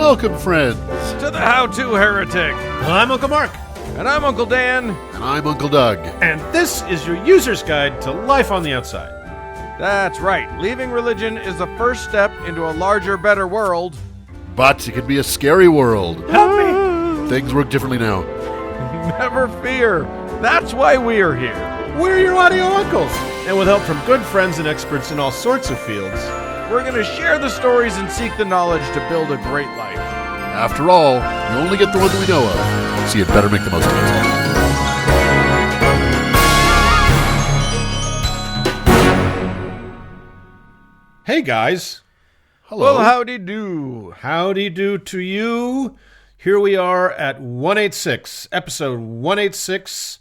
Welcome, friends. To the How-To Heretic. I'm Uncle Mark. And I'm Uncle Dan. And I'm Uncle Doug. And this is your user's guide to life on the outside. That's right. Leaving religion is the first step into a larger, better world. But it can be a scary world. Help me! Things work differently now. Never fear. That's why we're here. We're your audio uncles. And with help from good friends and experts in all sorts of fields, we're going to share the stories and seek the knowledge to build a great life. After all, you only get the one that we know of, so you'd better make the most of it. Hey guys. Hello. Well, howdy do. Howdy do to you. Here we are at 186, episode 186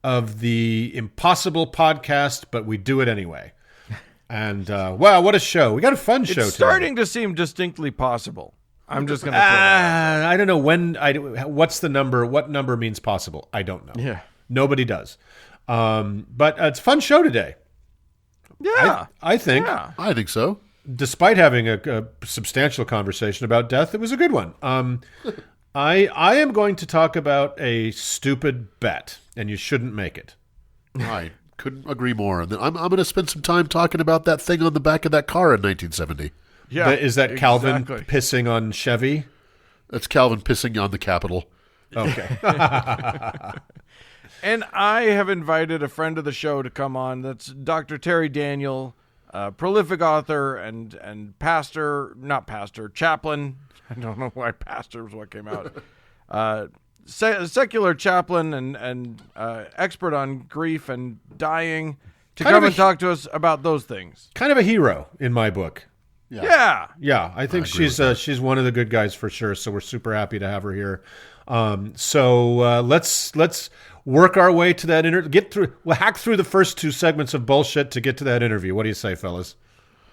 of the Impossible Podcast, but we do it anyway. And, wow, what a show. We got a fun show today. It's starting to seem distinctly possible. I'm just going to throw it out. I don't know what's the number, what number means possible. I don't know. Yeah. Nobody does. But it's a fun show today. Yeah. I think. Yeah. I think so. Despite having a substantial conversation about death, it was a good one. I am going to talk about a stupid bet, and you shouldn't make it. I couldn't agree more. And then I'm going to spend some time talking about that thing on the back of that car in 1970. Yeah. Is that Calvin exactly. pissing on Chevy? That's Calvin pissing on the Capitol. Okay. And I have invited a friend of the show to come on. That's Dr. Terri Daniel, prolific author and chaplain. I don't know why pastor was what came out. Secular chaplain and expert on grief and dying to come and talk to us about those things. Kind of a hero in my book. Yeah. Yeah, I think she's one of the good guys for sure. So we're super happy to have her here. So let's work our way to that interview. We'll hack through the first two segments of bullshit to get to that interview. What do you say, fellas?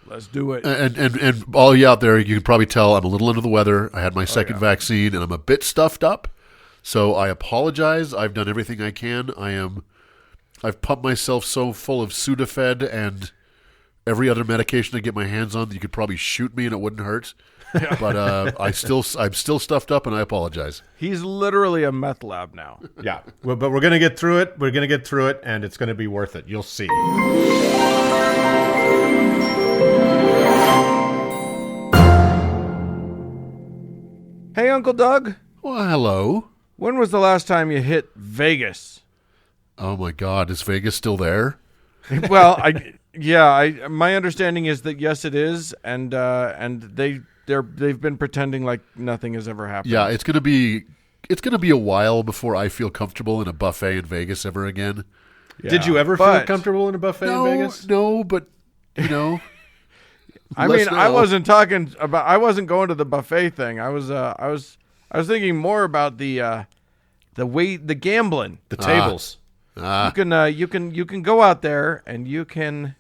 Let's do it. And all you out there, you can probably tell I'm a little under the weather. I had my second vaccine, and I'm a bit stuffed up. So I apologize. I've done everything I can. I've pumped myself so full of Sudafed and every other medication I get my hands on that you could probably shoot me and it wouldn't hurt. Yeah. But I'm still stuffed up, and I apologize. He's literally a meth lab now. Yeah, but we're going to get through it. We're going to get through it, and it's going to be worth it. You'll see. Hey, Uncle Doug. Well, hello. When was the last time you hit Vegas? Oh my God, is Vegas still there? Well, my understanding is that yes, it is, and they've been pretending like nothing has ever happened. Yeah, it's gonna be a while before I feel comfortable in a buffet in Vegas ever again. Yeah. Did you ever feel comfortable in a buffet in Vegas? No, but you know. I mean, I wasn't going to the buffet thing. I was thinking more about the gambling, the tables. You can go out there and you can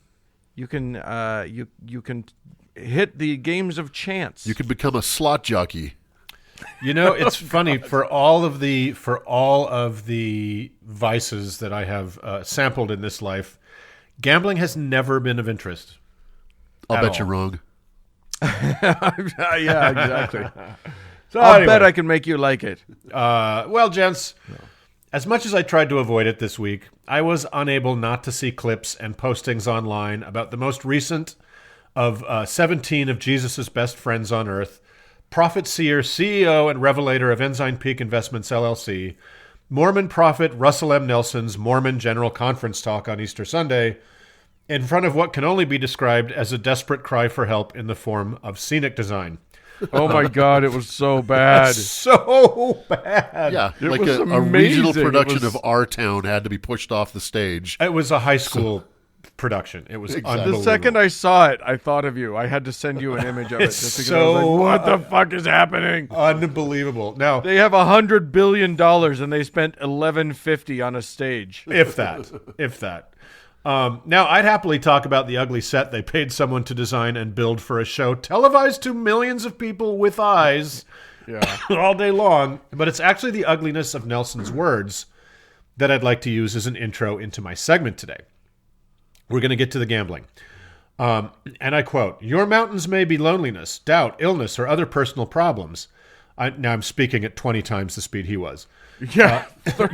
hit the games of chance. You can become a slot jockey. You know, it's funny for all of the vices that I have sampled in this life, gambling has never been of interest. I'll bet you're wrong. Yeah, exactly. So I'll bet I can make you like it. Well, gents, as much as I tried to avoid it this week, I was unable not to see clips and postings online about the most recent of 17 of Jesus' best friends on earth, prophet seer, CEO, and revelator of Ensign Peak Investments, LLC, Mormon prophet Russell M. Nelson's Mormon General Conference talk on Easter Sunday, in front of what can only be described as a desperate cry for help in the form of scenic design. Oh my God, it was so bad. So bad. Yeah, it like was a regional amazing. production of Our Town had to be pushed off the stage. It was a high school production. It was unbelievable. The second I saw it, I thought of you. I had to send you an image of it just because I was like, what the fuck is happening? Unbelievable. Now they have $100 billion and they spent $11.50 on a stage. If that. Now, I'd happily talk about the ugly set they paid someone to design and build for a show televised to millions of people with eyes all day long. But it's actually the ugliness of Nelson's words that I'd like to use as an intro into my segment today. We're going to get to the gambling. And I quote, "Your mountains may be loneliness, doubt, illness, or other personal problems, Now I'm speaking at 20 times the speed he was. Yeah.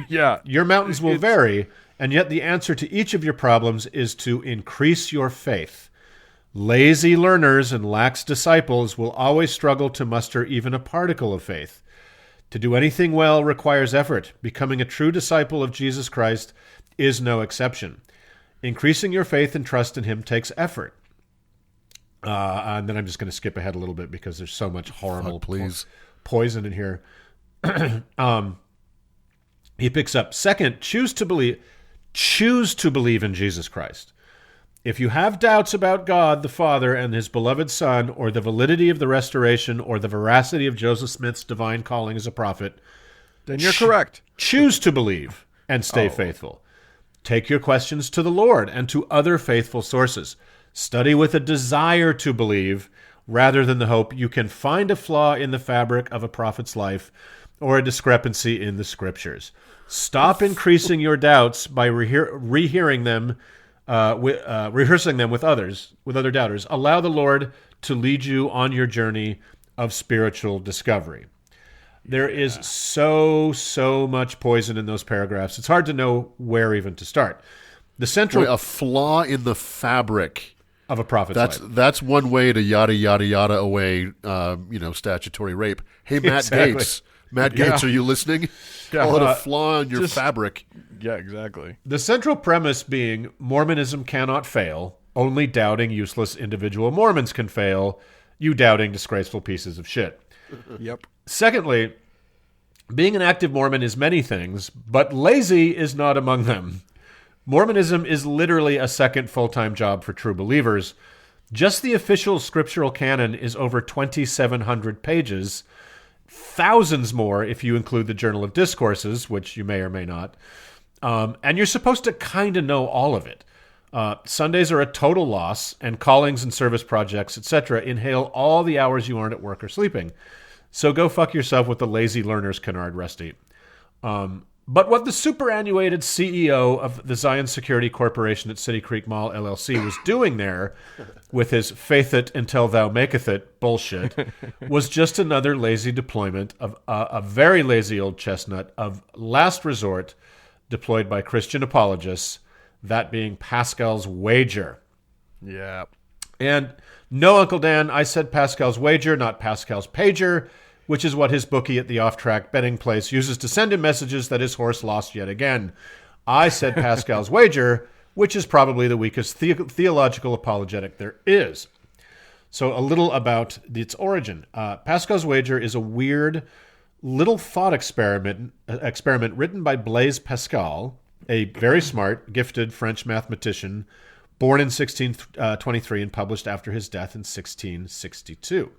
Yeah. Your mountains will vary, and yet the answer to each of your problems is to increase your faith. Lazy learners and lax disciples will always struggle to muster even a particle of faith. To do anything well requires effort. Becoming a true disciple of Jesus Christ is no exception. Increasing your faith and trust in him takes effort. And then I'm just going to skip ahead a little bit because there's so much horrible poison in here. He picks up, second, choose to believe in Jesus Christ. If you have doubts about God the Father and his beloved Son, or the validity of the restoration, or the veracity of Joseph Smith's divine calling as a prophet, then you're correct. Choose to believe and stay faithful. Take your questions to the Lord and to other faithful sources. Study with a desire to believe rather than the hope you can find a flaw in the fabric of a prophet's life or a discrepancy in the scriptures. Stop increasing your doubts by rehearsing them with other doubters. Allow the Lord to lead you on your journey of spiritual discovery. There is so much poison in those paragraphs. It's hard to know where even to start. The central a flaw in the fabric of a prophet's life. That's one way to yada yada yada away, statutory rape. Hey, Matt Gaetz. Matt Gaetz, are you listening? Call it a flaw in your fabric. Yeah, exactly. The central premise being Mormonism cannot fail. Only doubting, useless individual Mormons can fail. You doubting, disgraceful pieces of shit. Yep. Secondly, being an active Mormon is many things, but lazy is not among them. Mormonism is literally a second full-time job for true believers. Just the official scriptural canon is over 2,700 pages, thousands more if you include the Journal of Discourses, which you may or may not. And you're supposed to kind of know all of it. Sundays are a total loss, and callings and service projects, etc., inhale all the hours you aren't at work or sleeping. So go fuck yourself with the lazy learner's canard, Rusty. But what the superannuated CEO of the Zion Security Corporation at City Creek Mall, LLC, was doing there with his faith it until thou maketh it bullshit was just another lazy deployment of a very lazy old chestnut of last resort deployed by Christian apologists, that being Pascal's wager. Yeah. And no, Uncle Dan, I said Pascal's wager, not Pascal's pager, which is what his bookie at the off-track betting place uses to send him messages that his horse lost yet again. I said Pascal's wager, which is probably the weakest theological apologetic there is. So a little about its origin. Pascal's wager is a weird little thought experiment written by Blaise Pascal, a very smart, gifted French mathematician, born in 1623 and published after his death in 1662.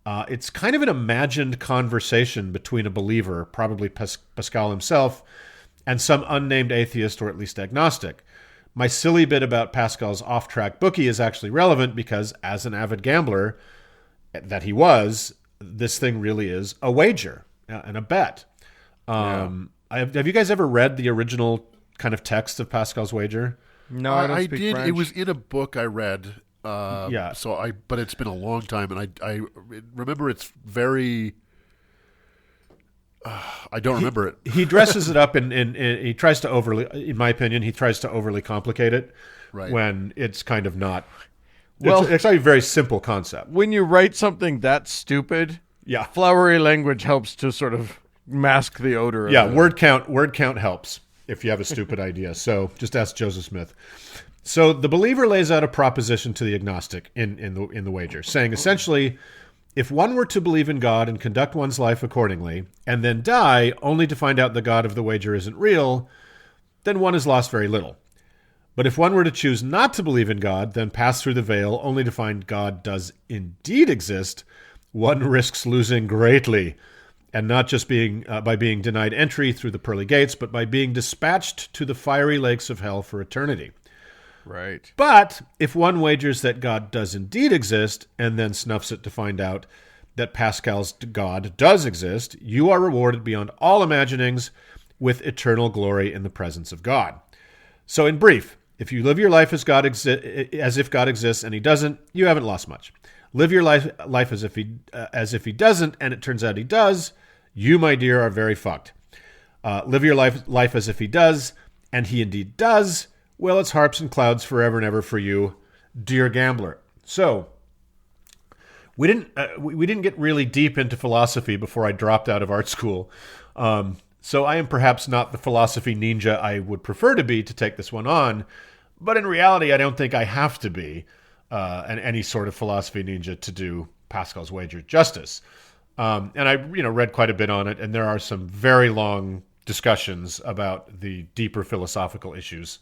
It's kind of an imagined conversation between a believer, probably Pascal himself, and some unnamed atheist or at least agnostic. My silly bit about Pascal's off-track bookie is actually relevant because, as an avid gambler that he was, this thing really is a wager and a bet. Have you guys ever read the original kind of text of Pascal's wager? No, I don't I speak did. French. It was in a book I read. Yeah. But it's been a long time, and I remember it's very. I don't remember it. He dresses it up and he tries to in my opinion, he tries to overly complicate it, Right. when it's kind of not. Well, it's actually a very simple concept. when you write something that stupid, Yeah. flowery language helps to sort of mask the odor. Yeah, of it. word count helps if you have a stupid idea. So just ask Joseph Smith. So the believer lays out a proposition to the agnostic in the wager, saying essentially, if one were to believe in God and conduct one's life accordingly, and then die only to find out the God of the wager isn't real, then one has lost very little. But if one were to choose not to believe in God, then pass through the veil only to find God does indeed exist, one risks losing greatly, and not just by being denied entry through the pearly gates, but by being dispatched to the fiery lakes of hell for eternity. Right. But if one wagers that God does indeed exist and then snuffs it to find out that Pascal's God does exist, you are rewarded beyond all imaginings with eternal glory in the presence of God. So in brief, if you live your life as if God exists and he doesn't, you haven't lost much. Live your life as if he doesn't, and it turns out he does. You, my dear, are very fucked. Live your life as if he does, and he indeed does. Well, it's harps and clouds forever and ever for you, dear gambler. So we didn't get really deep into philosophy before I dropped out of art school. So I am perhaps not the philosophy ninja I would prefer to be to take this one on, but in reality, I don't think I have to be any sort of philosophy ninja to do Pascal's Wager justice. And I, read quite a bit on it, and there are some very long discussions about the deeper philosophical issues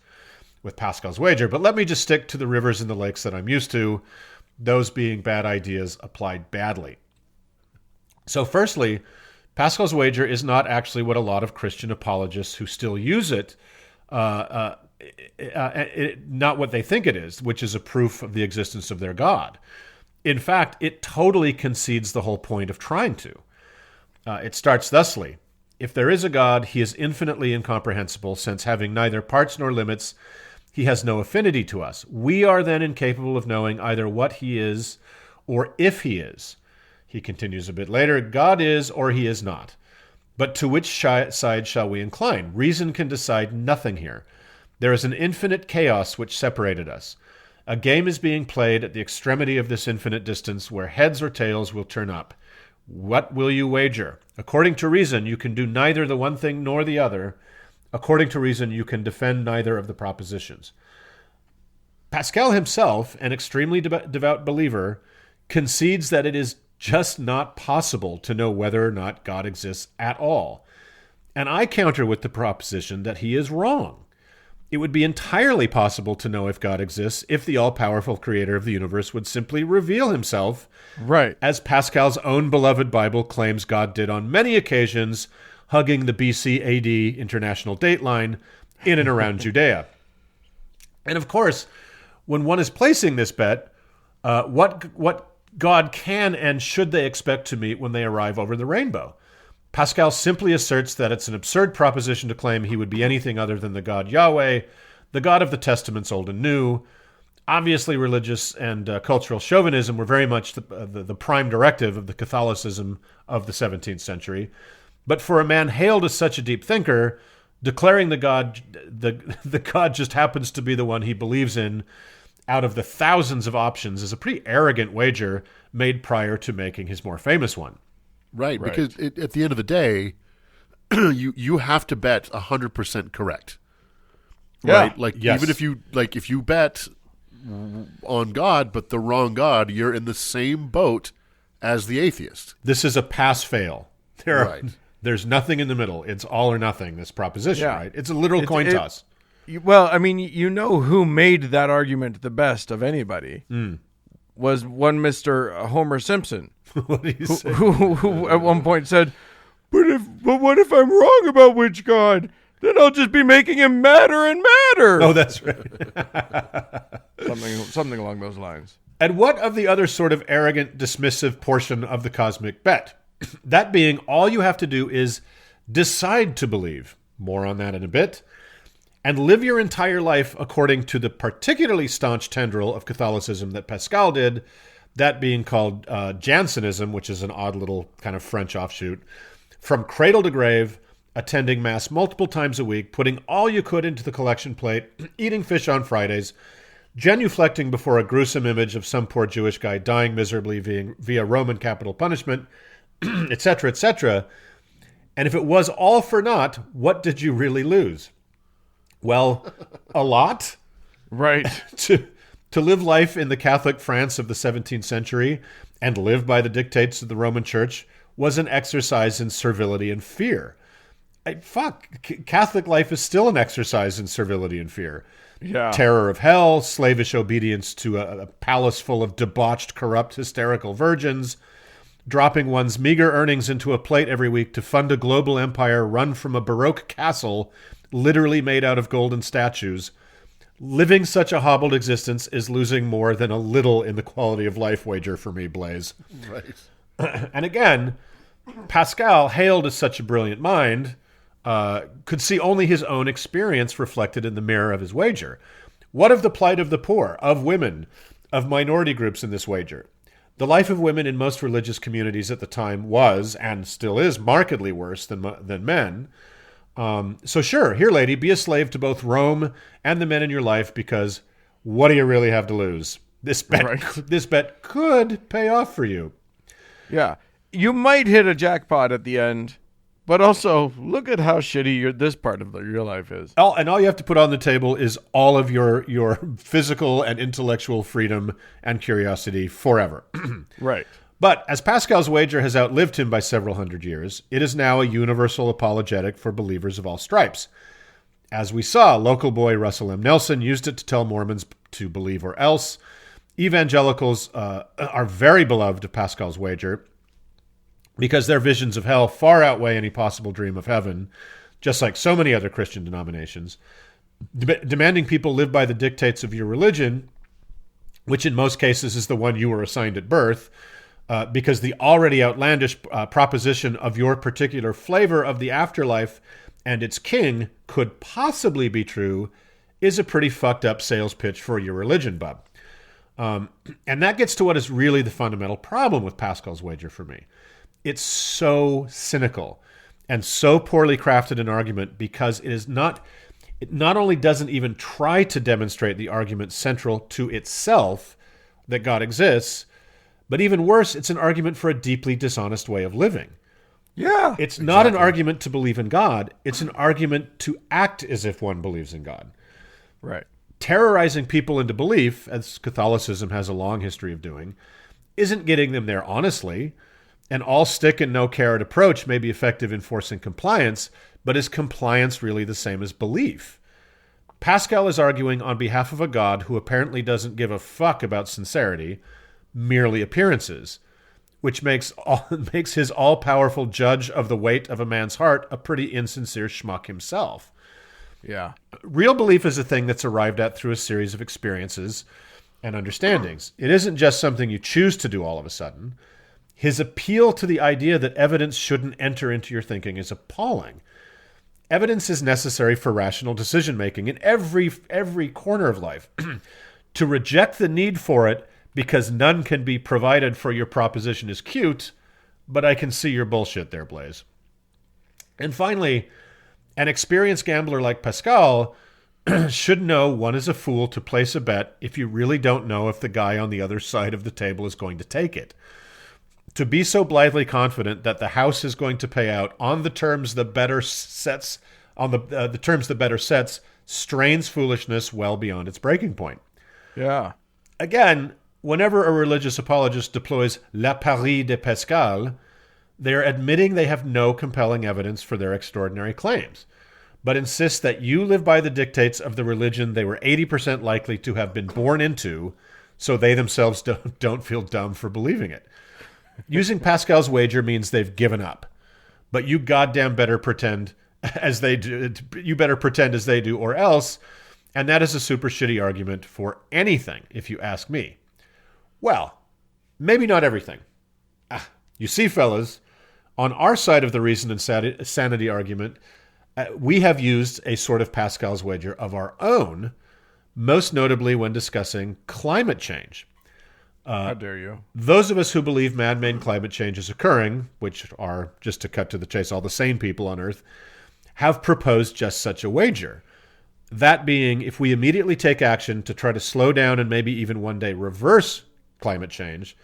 with Pascal's Wager. But let me just stick to the rivers and the lakes that I'm used to, those being bad ideas applied badly. So firstly, Pascal's Wager is not actually what a lot of Christian apologists who still use it, not what they think it is, which is a proof of the existence of their God. In fact, it totally concedes the whole point of trying to. It starts thusly: if there is a God, he is infinitely incomprehensible, since having neither parts nor limits, he has no affinity to us. We are then incapable of knowing either what he is or if he is. He continues a bit later, God is or he is not. But to which side shall we incline? Reason can decide nothing here. There is an infinite chaos which separated us. A game is being played at the extremity of this infinite distance where heads or tails will turn up. What will you wager? According to reason, you can do neither the one thing nor the other. According to reason, you can defend neither of the propositions. Pascal himself, an extremely devout believer, concedes that it is just not possible to know whether or not God exists at all. And I counter with the proposition that he is wrong. It would be entirely possible to know if God exists if the all-powerful creator of the universe would simply reveal himself, right, as Pascal's own beloved Bible claims God did on many occasions, hugging the BC AD international dateline in and around Judea. And of course, when one is placing this bet, what God can and should they expect to meet when they arrive over the rainbow? Pascal simply asserts that it's an absurd proposition to claim he would be anything other than the God Yahweh, the God of the Testaments Old and New. Obviously, religious and cultural chauvinism were very much the prime directive of the Catholicism of the 17th century. But for a man hailed as such a deep thinker, declaring the God just happens to be the one he believes in out of the thousands of options is a pretty arrogant wager made prior to making his more famous one. Right, because at the end of the day, you have to bet 100% correct. Right? Yeah. Yes. Even if you bet on God but the wrong God, you're in the same boat as the atheist. This is a pass-fail. There's nothing in the middle. It's all or nothing, this proposition, right? It's a literal coin toss. Well, I mean, who made that argument the best of anybody was one Mr. Homer Simpson. What did he say? Who at one point said, but what if I'm wrong about which God? Then I'll just be making him madder and madder. Oh, that's right. something along those lines. And what of the other sort of arrogant, dismissive portion of the cosmic bet? That being, all you have to do is decide to believe. More on that in a bit. And live your entire life according to the particularly staunch tendril of Catholicism that Pascal did, that being called Jansenism, which is an odd little kind of French offshoot. From cradle to grave, attending Mass multiple times a week, putting all you could into the collection plate, eating fish on Fridays, genuflecting before a gruesome image of some poor Jewish guy dying miserably via Roman capital punishment, etc., etc. And if it was all for naught, what did you really lose? Well, a lot. Right. To live life in the Catholic France of the 17th century and live by the dictates of the Roman Church was an exercise in servility and fear. Catholic life is still an exercise in servility and fear. Yeah. Terror of hell, slavish obedience to a palace full of debauched, corrupt, hysterical virgins, dropping one's meager earnings into a plate every week to fund a global empire run from a Baroque castle literally made out of golden statues. Living such a hobbled existence is losing more than a little in the quality of life wager for me, Blaze. Right. And again, Pascal, hailed as such a brilliant mind, could see only his own experience reflected in the mirror of his wager. What of the plight of the poor, of women, of minority groups in this wager? The life of women in most religious communities at the time was, and still is, markedly worse than men. So sure, here, lady, be a slave to both Rome and the men in your life, because what do you really have to lose? This bet could pay off for you. Yeah. You might hit a jackpot at the end, but also look at how shitty this part of your life is. And all you have to put on the table is all of your physical and intellectual freedom and curiosity forever. Right. But as Pascal's wager has outlived him by several hundred years, it is now a universal apologetic for believers of all stripes. As we saw, local boy Russell M. Nelson used it to tell Mormons to believe or else. Evangelicals are very beloved of Pascal's wager because their visions of hell far outweigh any possible dream of heaven, just like so many other Christian denominations. Demanding people live by the dictates of your religion, which in most cases is the one you were assigned at birth, because the already outlandish proposition of your particular flavor of the afterlife and its king could possibly be true, is a pretty fucked up sales pitch for your religion, bub. And that gets to what is really the fundamental problem with Pascal's wager for me. It's so cynical and so poorly crafted an argument because it not only doesn't even try to demonstrate the argument central to itself that God exists, but even worse, it's an argument for a deeply dishonest way of living. Yeah. It's not an argument to believe in God. It's an argument to act as if one believes in God. Right. Terrorizing people into belief, as Catholicism has a long history of doing, isn't getting them there honestly. An all stick and no carrot approach may be effective in forcing compliance, but is compliance really the same as belief? Pascal is arguing on behalf of a God who apparently doesn't give a fuck about sincerity, merely appearances, which makes his all-powerful judge of the weight of a man's heart a pretty insincere schmuck himself. Yeah. Real belief is a thing that's arrived at through a series of experiences and understandings. It isn't just something you choose to do all of a sudden. His appeal to the idea that evidence shouldn't enter into your thinking is appalling. Evidence is necessary for rational decision-making in every corner of life. To reject the need for it because none can be provided for your proposition is cute, but I can see your bullshit there, Blaze. And finally, an experienced gambler like Pascal should know one is a fool to place a bet if you really don't know if the guy on the other side of the table is going to take it. To be so blithely confident that the house is going to pay out on the terms the better sets, strains foolishness well beyond its breaking point. Yeah. Again, whenever a religious apologist deploys la pari de Pascal, they are admitting they have no compelling evidence for their extraordinary claims, but insist that you live by the dictates of the religion they were 80% likely to have been born into, so they themselves don't feel dumb for believing it. Using Pascal's wager means they've given up, but you goddamn better pretend as they do. You better pretend as they do, or else. And that is a super shitty argument for anything, if you ask me. Well, maybe not everything. You see, fellas, on our side of the reason and sanity argument, we have used a sort of Pascal's wager of our own, most notably when discussing climate change. How dare you? Those of us who believe man-made climate change is occurring, which are, just to cut to the chase, all the sane people on Earth, have proposed just such a wager. That being, if we immediately take action to try to slow down and maybe even one day reverse climate change,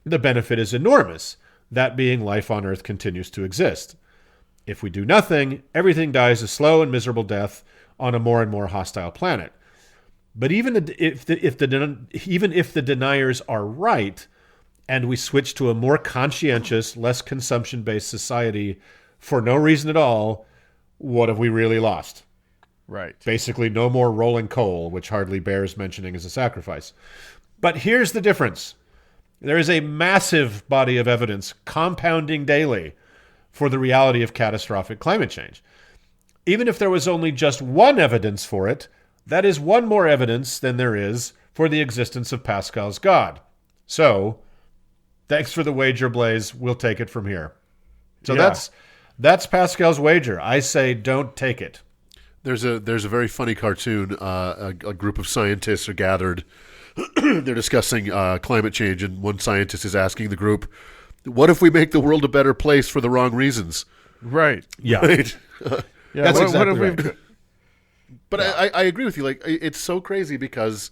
the benefit is enormous. That being, life on Earth continues to exist. If we do nothing, everything dies a slow and miserable death on a more and more hostile planet. But even if the deniers are right, and we switch to a more conscientious, less consumption-based society for no reason at all, what have we really lost? Right. Basically, no more rolling coal, which hardly bears mentioning as a sacrifice. But here's the difference. There is a massive body of evidence compounding daily for the reality of catastrophic climate change. Even if there was only just one evidence for it, that is one more evidence than there is for the existence of Pascal's God. So, thanks for the wager, Blaze. We'll take it from here. So Yeah. that's Pascal's wager. I say don't take it. There's a very funny cartoon. A group of scientists are gathered they're discussing climate change, and one scientist is asking the group, "What if we make the world a better place for the wrong reasons?" Right. Yeah. Right? Yeah. That's what exactly if right. we've But I agree with you. Like, it's so crazy because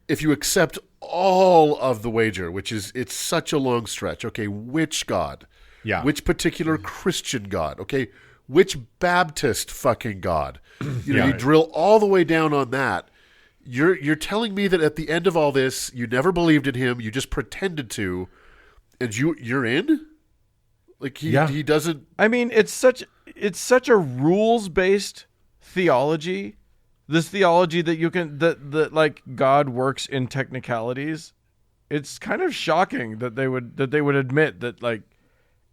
if you accept all of the wager, it's such a long stretch. Okay, which God? Yeah. Which particular Christian God? Okay, which Baptist fucking God? You drill all the way down on that. You're telling me that at the end of all this, you never believed in him, you just pretended to, and you're in? Like he doesn't. I mean, it's such a rules-based theology. This theology that you can that like God works in technicalities. It's kind of shocking that they would admit that, like,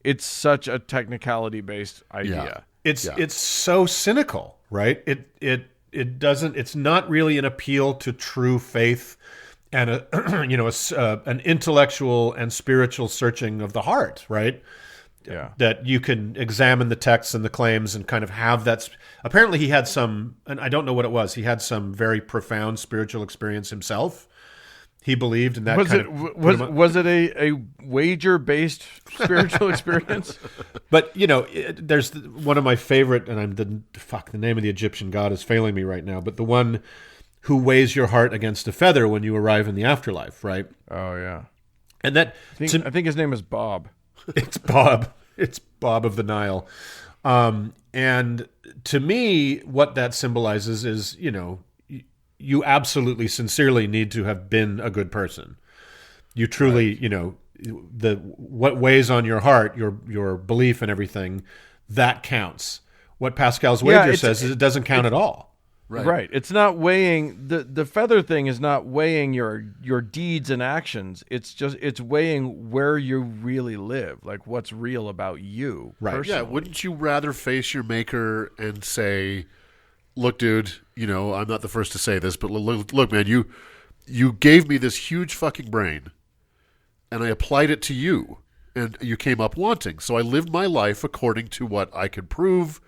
it's such a technicality-based idea. It's so cynical, right? It doesn't. It's not really an appeal to true faith and an intellectual and spiritual searching of the heart, right? Yeah. That you can examine the texts and the claims and kind of have that. Apparently, he had some, and I don't know what it was. He had some very profound spiritual experience himself. He believed in that. Was it a wager-based spiritual experience? But there's one of my favorite, and the name of the Egyptian god is failing me right now. But the one who weighs your heart against a feather when you arrive in the afterlife, right? Oh yeah. And that I think his name is Bob. It's Bob. It's Bob of the Nile. And to me, what that symbolizes is, you absolutely, sincerely need to have been a good person. You truly, what weighs on your heart, your belief and everything, that counts. What Pascal's wager says is it doesn't count at all. Right. It's not weighing the feather thing is not weighing your deeds and actions. It's weighing where you really live, like what's real about you. Right. Personally. Yeah. Wouldn't you rather face your maker and say, "Look, dude, I'm not the first to say this, but look, man, you gave me this huge fucking brain, and I applied it to you, and you came up wanting. So I lived my life according to what I could prove,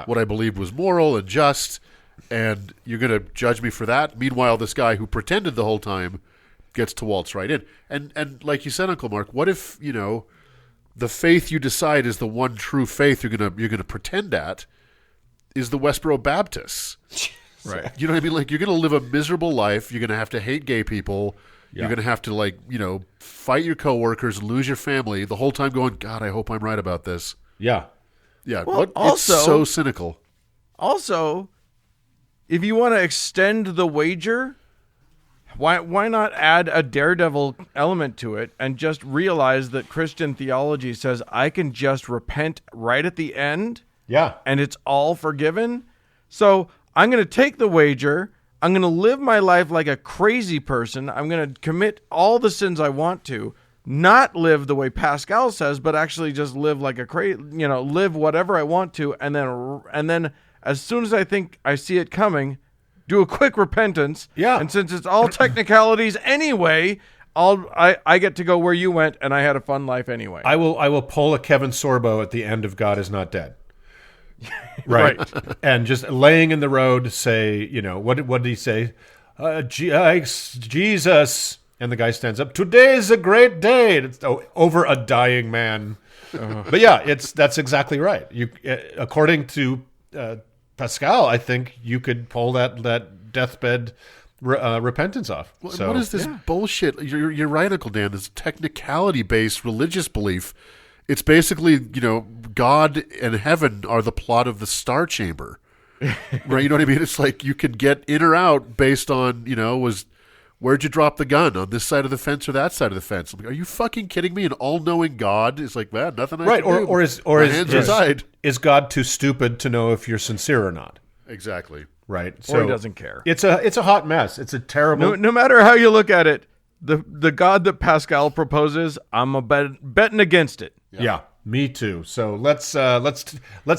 what I believed was moral and just." And you're going to judge me for that? Meanwhile, this guy who pretended the whole time gets to waltz right in. And like you said, Uncle Mark, what if, the faith you decide is the one true faith you're gonna pretend at is the Westboro Baptists? Right. You know what I mean? Like, you're going to live a miserable life. You're going to have to hate gay people. Yeah. You're going to have to, fight your coworkers and lose your family the whole time going, God, I hope I'm right about this. Yeah. Yeah. Well, it's so cynical. Also, if you want to extend the wager, why not add a daredevil element to it and just realize that Christian theology says I can just repent right at the end? Yeah. And it's all forgiven? So I'm going to take the wager. I'm going to live my life like a crazy person. I'm going to commit all the sins I want to, not live the way Pascal says, but actually just live like a live whatever I want to, and then as soon as I think I see it coming, do a quick repentance. Yeah. And since it's all technicalities anyway, I get to go where you went, and I had a fun life anyway. I will pull a Kevin Sorbo at the end of God Is Not Dead. Right. And just laying in the road, say, what did he say? Jesus. And the guy stands up. Today's a great day. And it's over a dying man. But yeah, that's exactly right. You, according to Pascal, I think you could pull that deathbed repentance off. So, what is this bullshit? You're right, Uncle Dan. This technicality-based religious belief. It's basically, God and heaven are the plot of the Star Chamber, right? You know what I mean? It's like you can get in or out based on, where'd you drop the gun, on this side of the fence or that side of the fence? I'm like, are you fucking kidding me? An all-knowing God is like, man, nothing I can do. Is God too stupid to know if you're sincere or not? Exactly. Right. Or he doesn't care. It's a hot mess. It's a terrible. No matter how you look at it, the God that Pascal proposes, I'm betting against it. Yeah, me too. So let's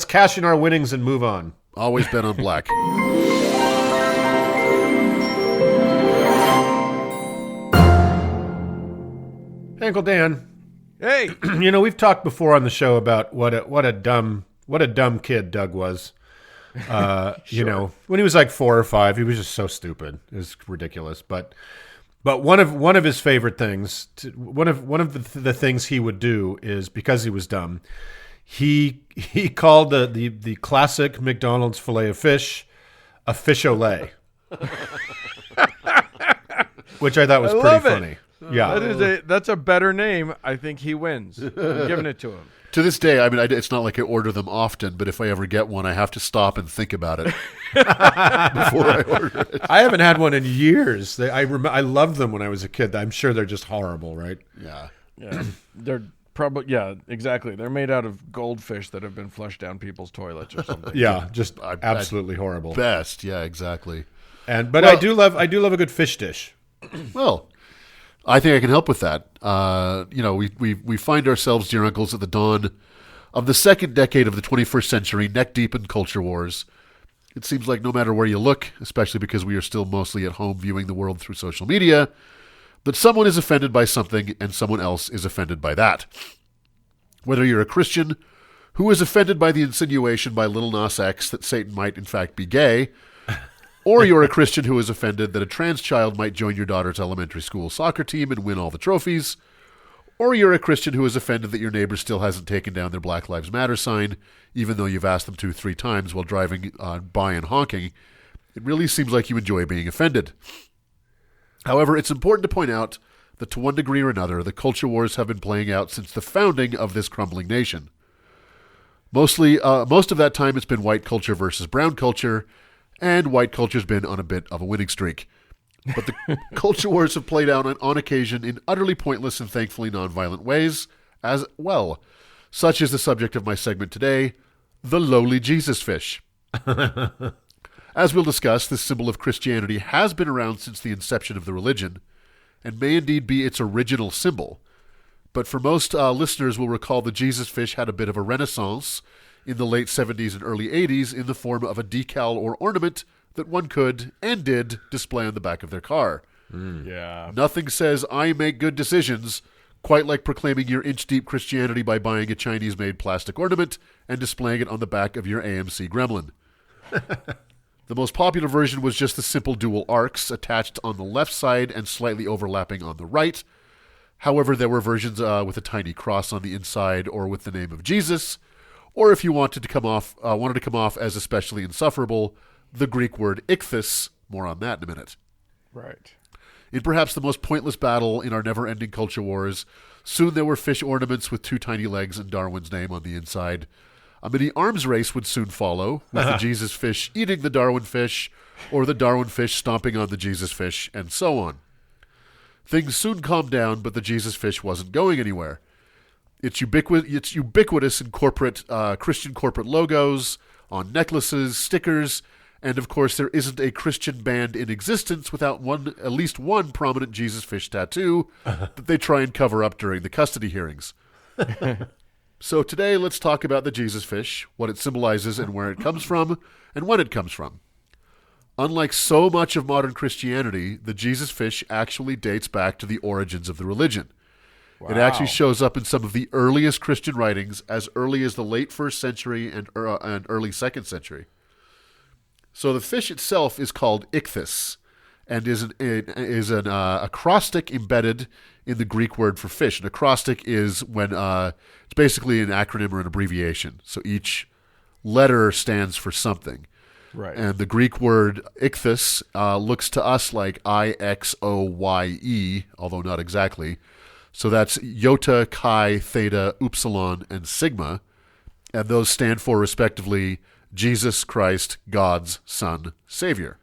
cash in our winnings and move on. Always bet on black. Uncle Dan. Hey, we've talked before on the show about what a dumb kid Doug was. Sure. When he was like 4 or 5, he was just so stupid. It was ridiculous. But But one of his favorite things, one of the things he would do is, because he was dumb, he called the classic McDonald's filet of fish a fish-o-lay, which I thought was pretty funny. Yeah, that's a better name. I think he wins. I'm giving it to him. To this day, I mean, it's not like I order them often, but if I ever get one, I have to stop and think about it before I order it. I haven't had one in years. I loved them when I was a kid. I'm sure they're just horrible, right? Yeah, they're probably exactly. They're made out of goldfish that have been flushed down people's toilets or something. Yeah, just absolutely horrible. Best, yeah, exactly. But I do love a good fish dish. Well, I think I can help with that. We find ourselves, dear uncles, at the dawn of the second decade of the 21st century, neck deep in culture wars. It seems like no matter where you look, especially because we are still mostly at home viewing the world through social media, that someone is offended by something and someone else is offended by that. Whether you're a Christian who is offended by the insinuation by Lil Nas X that Satan might in fact be gay, or you're a Christian who is offended that a trans child might join your daughter's elementary school soccer team and win all the trophies, or you're a Christian who is offended that your neighbor still hasn't taken down their Black Lives Matter sign, even though you've asked them to 3 times while driving by and honking, it really seems like you enjoy being offended. However, it's important to point out that to one degree or another, the culture wars have been playing out since the founding of this crumbling nation. Most of that time it's been white culture versus brown culture, and white culture's been on a bit of a winning streak. But the culture wars have played out on occasion in utterly pointless and thankfully nonviolent ways as well. Such is the subject of my segment today, the lowly Jesus fish. As we'll discuss, this symbol of Christianity has been around since the inception of the religion, and may indeed be its original symbol. But for most listeners will recall the Jesus fish had a bit of a renaissance in the late 70s and early 80s in the form of a decal or ornament that one could, and did, display on the back of their car. Yeah. Nothing says, I make good decisions, quite like proclaiming your inch-deep Christianity by buying a Chinese-made plastic ornament and displaying it on the back of your AMC Gremlin. The most popular version was just the simple dual arcs attached on the left side and slightly overlapping on the right. However, there were versions with a tiny cross on the inside or with the name of Jesus, or if you wanted to come off as especially insufferable, the Greek word ichthys. More on that in a minute. Right. In perhaps the most pointless battle in our never-ending culture wars, soon there were fish ornaments with 2 tiny legs and Darwin's name on the inside. A mini arms race would soon follow, with the Jesus fish eating the Darwin fish, or the Darwin fish stomping on the Jesus fish, and so on. Things soon calmed down, but the Jesus fish wasn't going anywhere. It's ubiquitous in corporate Christian corporate logos, on necklaces, stickers, and of course there isn't a Christian band in existence without at least one prominent Jesus fish tattoo that they try and cover up during the custody hearings. So today let's talk about the Jesus fish, what it symbolizes and where it comes from, and when it comes from. Unlike so much of modern Christianity, the Jesus fish actually dates back to the origins of the religion. Wow. It actually shows up in some of the earliest Christian writings as early as the late 1st century and early 2nd century. So the fish itself is called ichthys and is an acrostic embedded in the Greek word for fish. An acrostic is when it's basically an acronym or an abbreviation. So each letter stands for something. Right. And the Greek word ichthys looks to us like IXOYE, although not exactly. So that's iota, chi, theta, upsilon, and sigma. And those stand for, respectively, Jesus Christ, God's Son, Savior.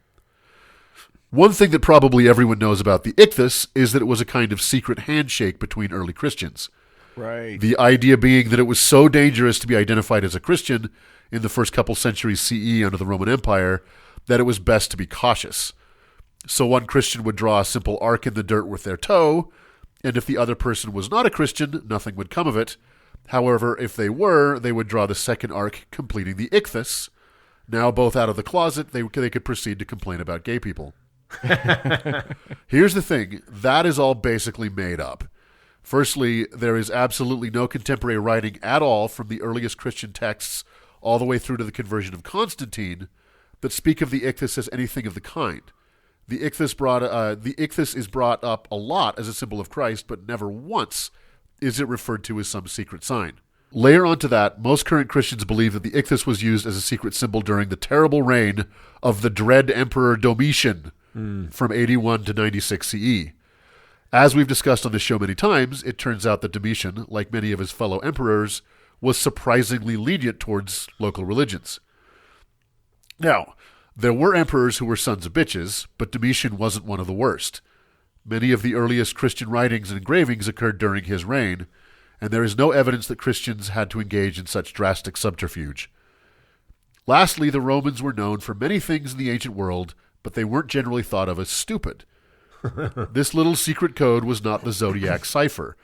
One thing that probably everyone knows about the ichthys is that it was a kind of secret handshake between early Christians. Right. The idea being that it was so dangerous to be identified as a Christian in the first couple centuries CE under the Roman Empire that it was best to be cautious. So one Christian would draw a simple arc in the dirt with their toe, and if the other person was not a Christian, nothing would come of it. However, if they were, they would draw the second arc completing the ichthys. Now both out of the closet, they could proceed to complain about gay people. Here's the thing, that is all basically made up. Firstly, there is absolutely no contemporary writing at all from the earliest Christian texts all the way through to the conversion of Constantine that speak of the ichthys as anything of the kind. The ichthys is brought up a lot as a symbol of Christ, but never once is it referred to as some secret sign. Layer onto that, most current Christians believe that the ichthys was used as a secret symbol during the terrible reign of the dread Emperor Domitian from 81 to 96 CE. As we've discussed on this show many times, it turns out that Domitian, like many of his fellow emperors, was surprisingly lenient towards local religions. Now, there were emperors who were sons of bitches, but Domitian wasn't one of the worst. Many of the earliest Christian writings and engravings occurred during his reign, and there is no evidence that Christians had to engage in such drastic subterfuge. Lastly, the Romans were known for many things in the ancient world, but they weren't generally thought of as stupid. This little secret code was not the Zodiac cipher.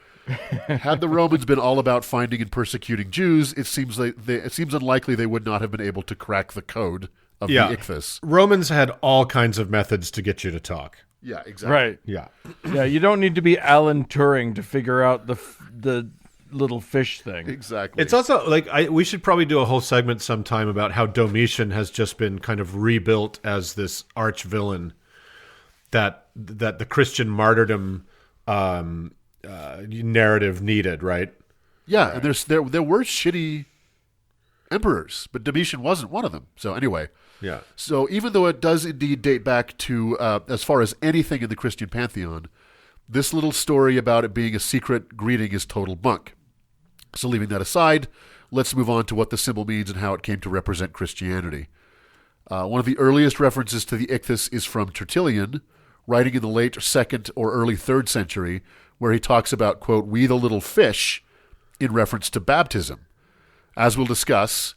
Had the Romans been all about finding and persecuting Jews, it seems unlikely they would not have been able to crack the code of the ichthys. Romans had all kinds of methods to get you to talk. Yeah, exactly. Right. Yeah. Yeah, you don't need to be Alan Turing to figure out the little fish thing. Exactly. It's also like we should probably do a whole segment sometime about how Domitian has just been kind of rebuilt as this arch villain that the Christian martyrdom narrative needed, right? Yeah, and there were shitty emperors, but Domitian wasn't one of them. So anyway, yeah. So even though it does indeed date back to as far as anything in the Christian pantheon, this little story about it being a secret greeting is total bunk. So leaving that aside, let's move on to what the symbol means and how it came to represent Christianity. One of the earliest references to the ichthys is from Tertullian, writing in the late 2nd or early 3rd century, where he talks about, quote, "we the little fish," in reference to baptism. As we'll discuss,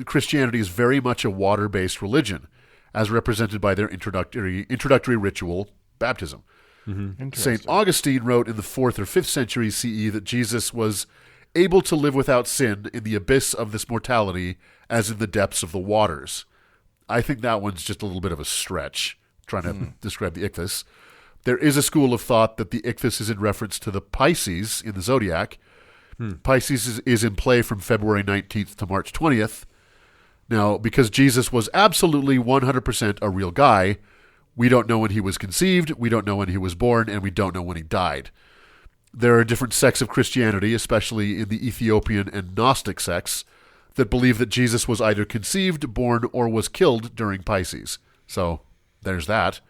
Christianity is very much a water-based religion, as represented by their introductory ritual, baptism. Mm-hmm. St. Augustine wrote in the 4th or 5th century CE that Jesus was able to live without sin in the abyss of this mortality as in the depths of the waters. I think that one's just a little bit of a stretch, trying to describe the ichthys. There is a school of thought that the ichthys is in reference to the Pisces in the zodiac. Pisces is in play from February 19th to March 20th. Now, because Jesus was absolutely 100% a real guy, we don't know when he was conceived, we don't know when he was born, and we don't know when he died. There are different sects of Christianity, especially in the Ethiopian and Gnostic sects, that believe that Jesus was either conceived, born, or was killed during Pisces. So, there's that.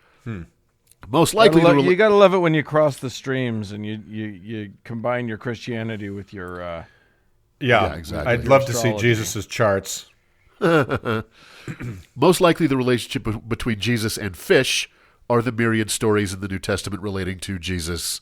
Most likely... you got to love it when you cross the streams and you combine your Christianity with your... Yeah, exactly. I'd love to see Jesus' charts. Most likely the relationship between Jesus and fish are the myriad stories in the New Testament relating to Jesus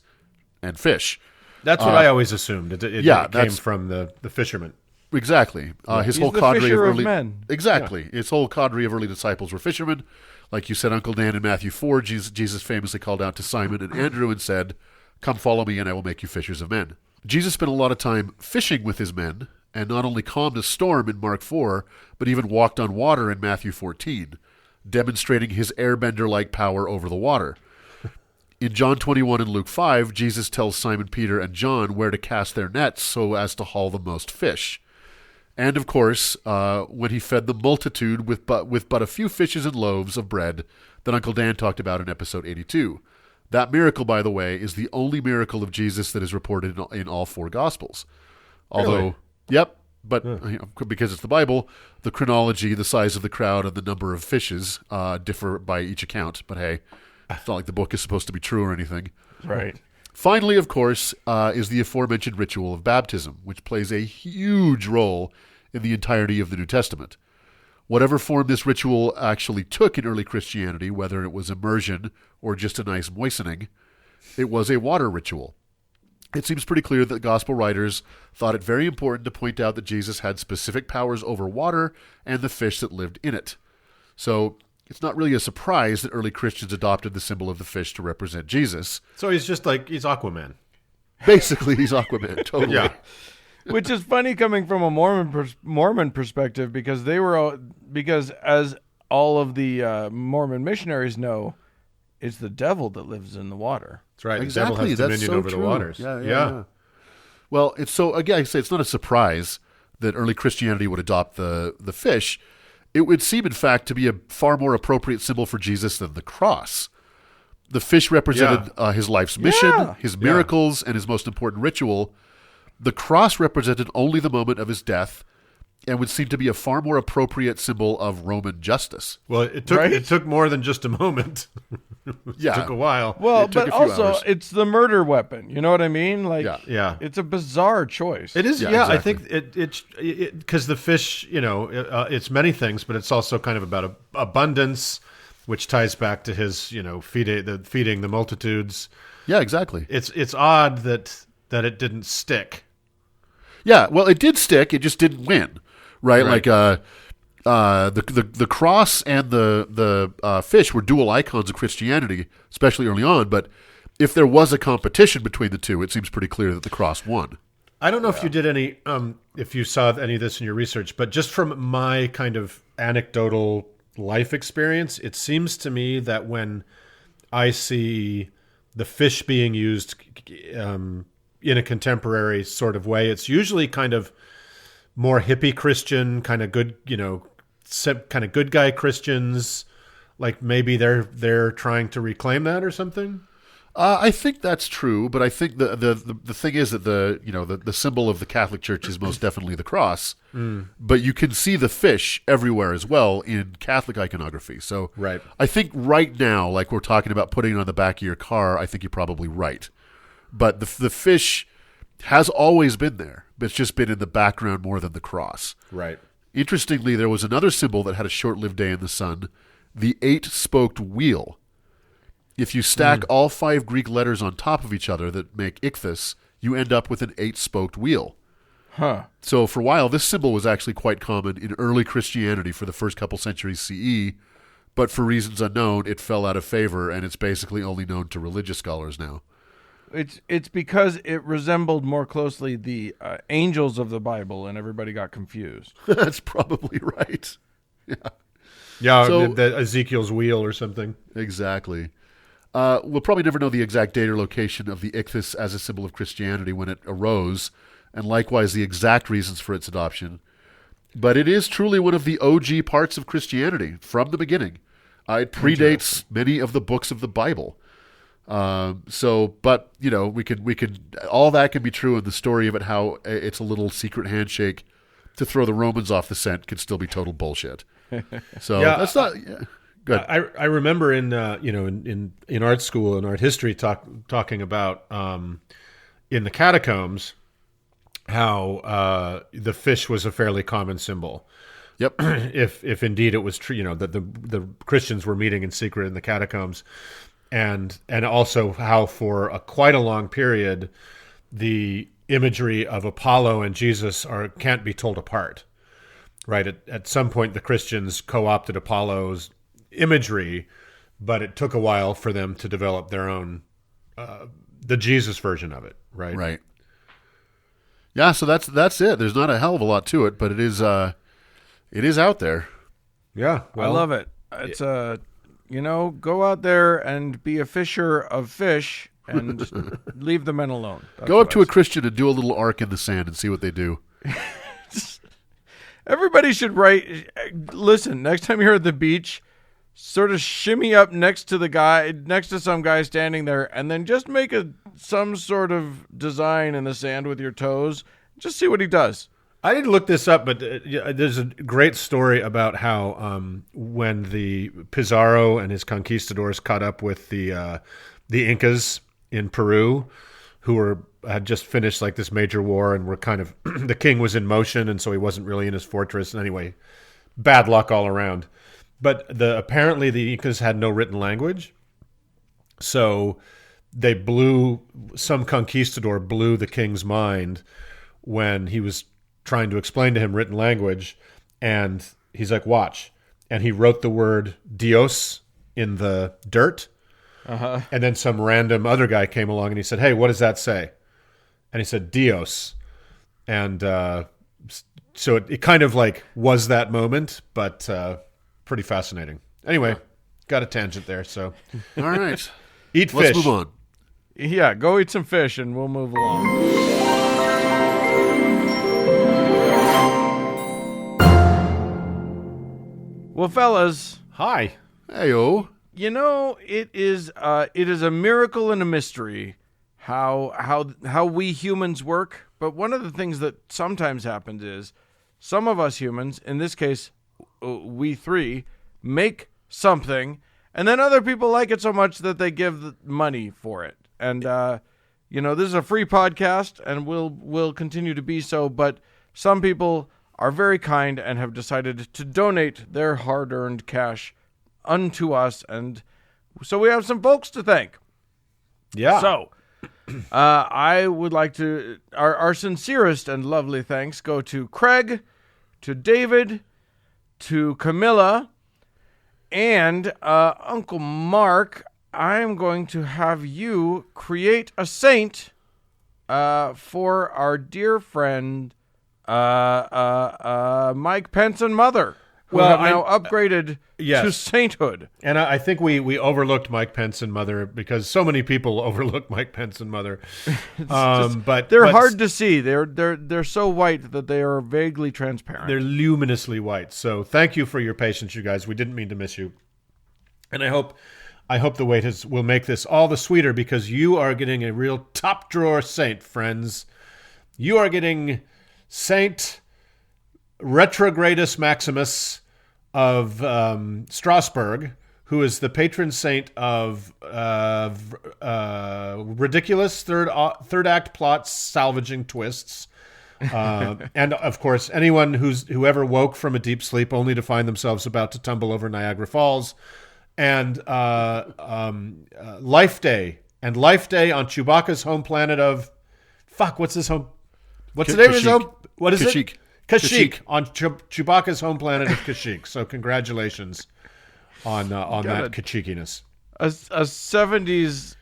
and fish. That's what I always assumed. It came from the fishermen. Exactly. His whole the cadre fisher of of early men. Exactly. His whole cadre of early disciples were fishermen. Like you said, Uncle Dan in Matthew 4, Jesus famously called out to Simon and Andrew and said, "Come follow me and I will make you fishers of men." Jesus spent a lot of time fishing with his men, and not only calmed a storm in Mark 4, but even walked on water in Matthew 14, demonstrating his airbender-like power over the water. In John 21 and Luke 5, Jesus tells Simon Peter and John where to cast their nets so as to haul the most fish. And, of course, when he fed the multitude with but a few fishes and loaves of bread that Uncle Dan talked about in episode 82. That miracle, by the way, is the only miracle of Jesus that is reported in all 4 Gospels. Although, Really? Yep, but because it's the Bible, the chronology, the size of the crowd, and the number of fishes differ by each account. But hey, it's not like the book is supposed to be true or anything. Right. Finally, of course, is the aforementioned ritual of baptism, which plays a huge role in the entirety of the New Testament. Whatever form this ritual actually took in early Christianity, whether it was immersion or just a nice moistening, it was a water ritual. It seems pretty clear that gospel writers thought it very important to point out that Jesus had specific powers over water and the fish that lived in it. So it's not really a surprise that early Christians adopted the symbol of the fish to represent Jesus. So he's Aquaman. Basically, he's Aquaman, totally. Yeah. Which is funny coming from a Mormon perspective, because as all of the Mormon missionaries know, it's the devil that lives in the water. That's right. Exactly. The devil has That's dominion so over true. the waters. Yeah. Well, it's so again. I say it's not a surprise that early Christianity would adopt the fish. it would seem, in fact, to be a far more appropriate symbol for Jesus than the cross. The fish represented his life's mission, his miracles, and his most important ritual. The cross represented only the moment of his death and would seem to be a far more appropriate symbol of Roman justice. Well, it took more than just a moment. It took a while. Well, It took but a few also hours. it's the murder weapon. You know what I mean? Like, Yeah. it's a bizarre choice. It is, Yeah, I exactly. think it's because the fish, it's many things, but it's also kind of about abundance, which ties back to his, feeding the multitudes. Yeah, exactly. It's odd that it didn't stick. Yeah, well, it did stick. It just didn't win, right? Right. Like the cross and the fish were dual icons of Christianity, especially early on. But if there was a competition between the two, it seems pretty clear that the cross won. I don't know if you did any, if you saw any of this in your research, but just from my kind of anecdotal life experience, it seems to me that when I see the fish being used in a contemporary sort of way, it's usually kind of more hippie Christian, kind of good, kind of good guy Christians. Like maybe they're trying to reclaim that or something. I think that's true, but I think the thing is that the symbol of the Catholic Church is most definitely the cross. But you can see the fish everywhere as well in Catholic iconography. So Right. I think right now, like we're talking about putting it on the back of your car, I think you're probably right. But the fish has always been there, but it's just been in the background more than the cross. Right. Interestingly, there was another symbol that had a short-lived day in the sun, the 8-spoked wheel. If you stack all 5 Greek letters on top of each other that make ichthys, you end up with an 8-spoked wheel. Huh. So for a while, this symbol was actually quite common in early Christianity for the first couple centuries CE, but for reasons unknown, it fell out of favor, and it's basically only known to religious scholars now. It's because it resembled more closely the angels of the Bible, and everybody got confused. That's probably right. Yeah, So- the Ezekiel's wheel or something. Exactly. We'll probably never know the exact date or location of the ichthys as a symbol of Christianity when it arose, and likewise the exact reasons for its adoption. But it is truly one of the OG parts of Christianity from the beginning. It predates many of the books of the Bible. But we could all that can be true, and the story of it, how it's a little secret handshake to throw the Romans off the scent, could still be total bullshit. So Yeah, that's not good. I remember in art school and art history talking about in the catacombs how the fish was a fairly common symbol. Yep. If indeed it was true, that the Christians were meeting in secret in the catacombs, and also how for quite a long period the imagery of Apollo and Jesus can't be told apart. Right. At some point, the Christians co-opted Apollo's imagery, but it took a while for them to develop their own, the Jesus version of it. Right. Right. Yeah. So that's it. There's not a hell of a lot to it, but it is out there. Yeah. I love it. It's go out there and be a fisher of fish and leave the men alone. That's Go up what to I a Christian and do a little arc in the sand and see what they do. Everybody should write. Listen, next time you're at the beach, sort of shimmy up next to some guy standing there, and then just make some sort of design in the sand with your toes. Just see what he does. I didn't look this up, but there's a great story about how when the Pizarro and his conquistadors caught up with the Incas in Peru, who had just finished like this major war and were kind of the king was in motion, and so he wasn't really in his fortress. And anyway, bad luck all around. But apparently the Incas had no written language, so some conquistador blew the king's mind when he was trying to explain to him written language, and he's like, watch. And he wrote the word Dios in the dirt, and then some random other guy came along and he said, hey, what does that say? And he said, Dios. And so it kind of like was that moment, but pretty fascinating. Anyway, got a tangent there, so All right. eat Let's fish. move on. Yeah, go eat some fish and we'll move along. Well, fellas, Hi. Hey-o. you know, it is a miracle and a mystery how we humans work. But one of the things that sometimes happens is some of us humans, in this case, we three, make something, and then other people like it so much that they give money for it. And this is a free podcast, and will continue to be so. But some people are very kind and have decided to donate their hard-earned cash unto us, and so we have some folks to thank. Yeah. So, I would like to our sincerest and lovely thanks go to Craig, to David, to Camilla, and Uncle Mark. I'm going to have you create a saint for our dear friend Mike Pence and Mother, who have now upgraded to sainthood. And I think we overlooked Mike Pence and Mother because so many people overlook Mike Pence and Mother. But they're hard to see. They're so white that they are vaguely transparent. They're luminously white. So thank you for your patience, you guys. We didn't mean to miss you. And I hope the wait will make this all the sweeter because you are getting a real top drawer saint, friends. You are getting Saint Retrogradus Maximus of Strasbourg, who is the patron saint of ridiculous third act plots, salvaging twists, and of course anyone whoever woke from a deep sleep only to find themselves about to tumble over Niagara Falls, and Life Day on Chewbacca's home planet of what's his home? What's the name of his home? What is Kashyyyk. it? Kashyyyk on Chewbacca's home planet of Kashyyyk. So congratulations on that Kashyykiness. A 70s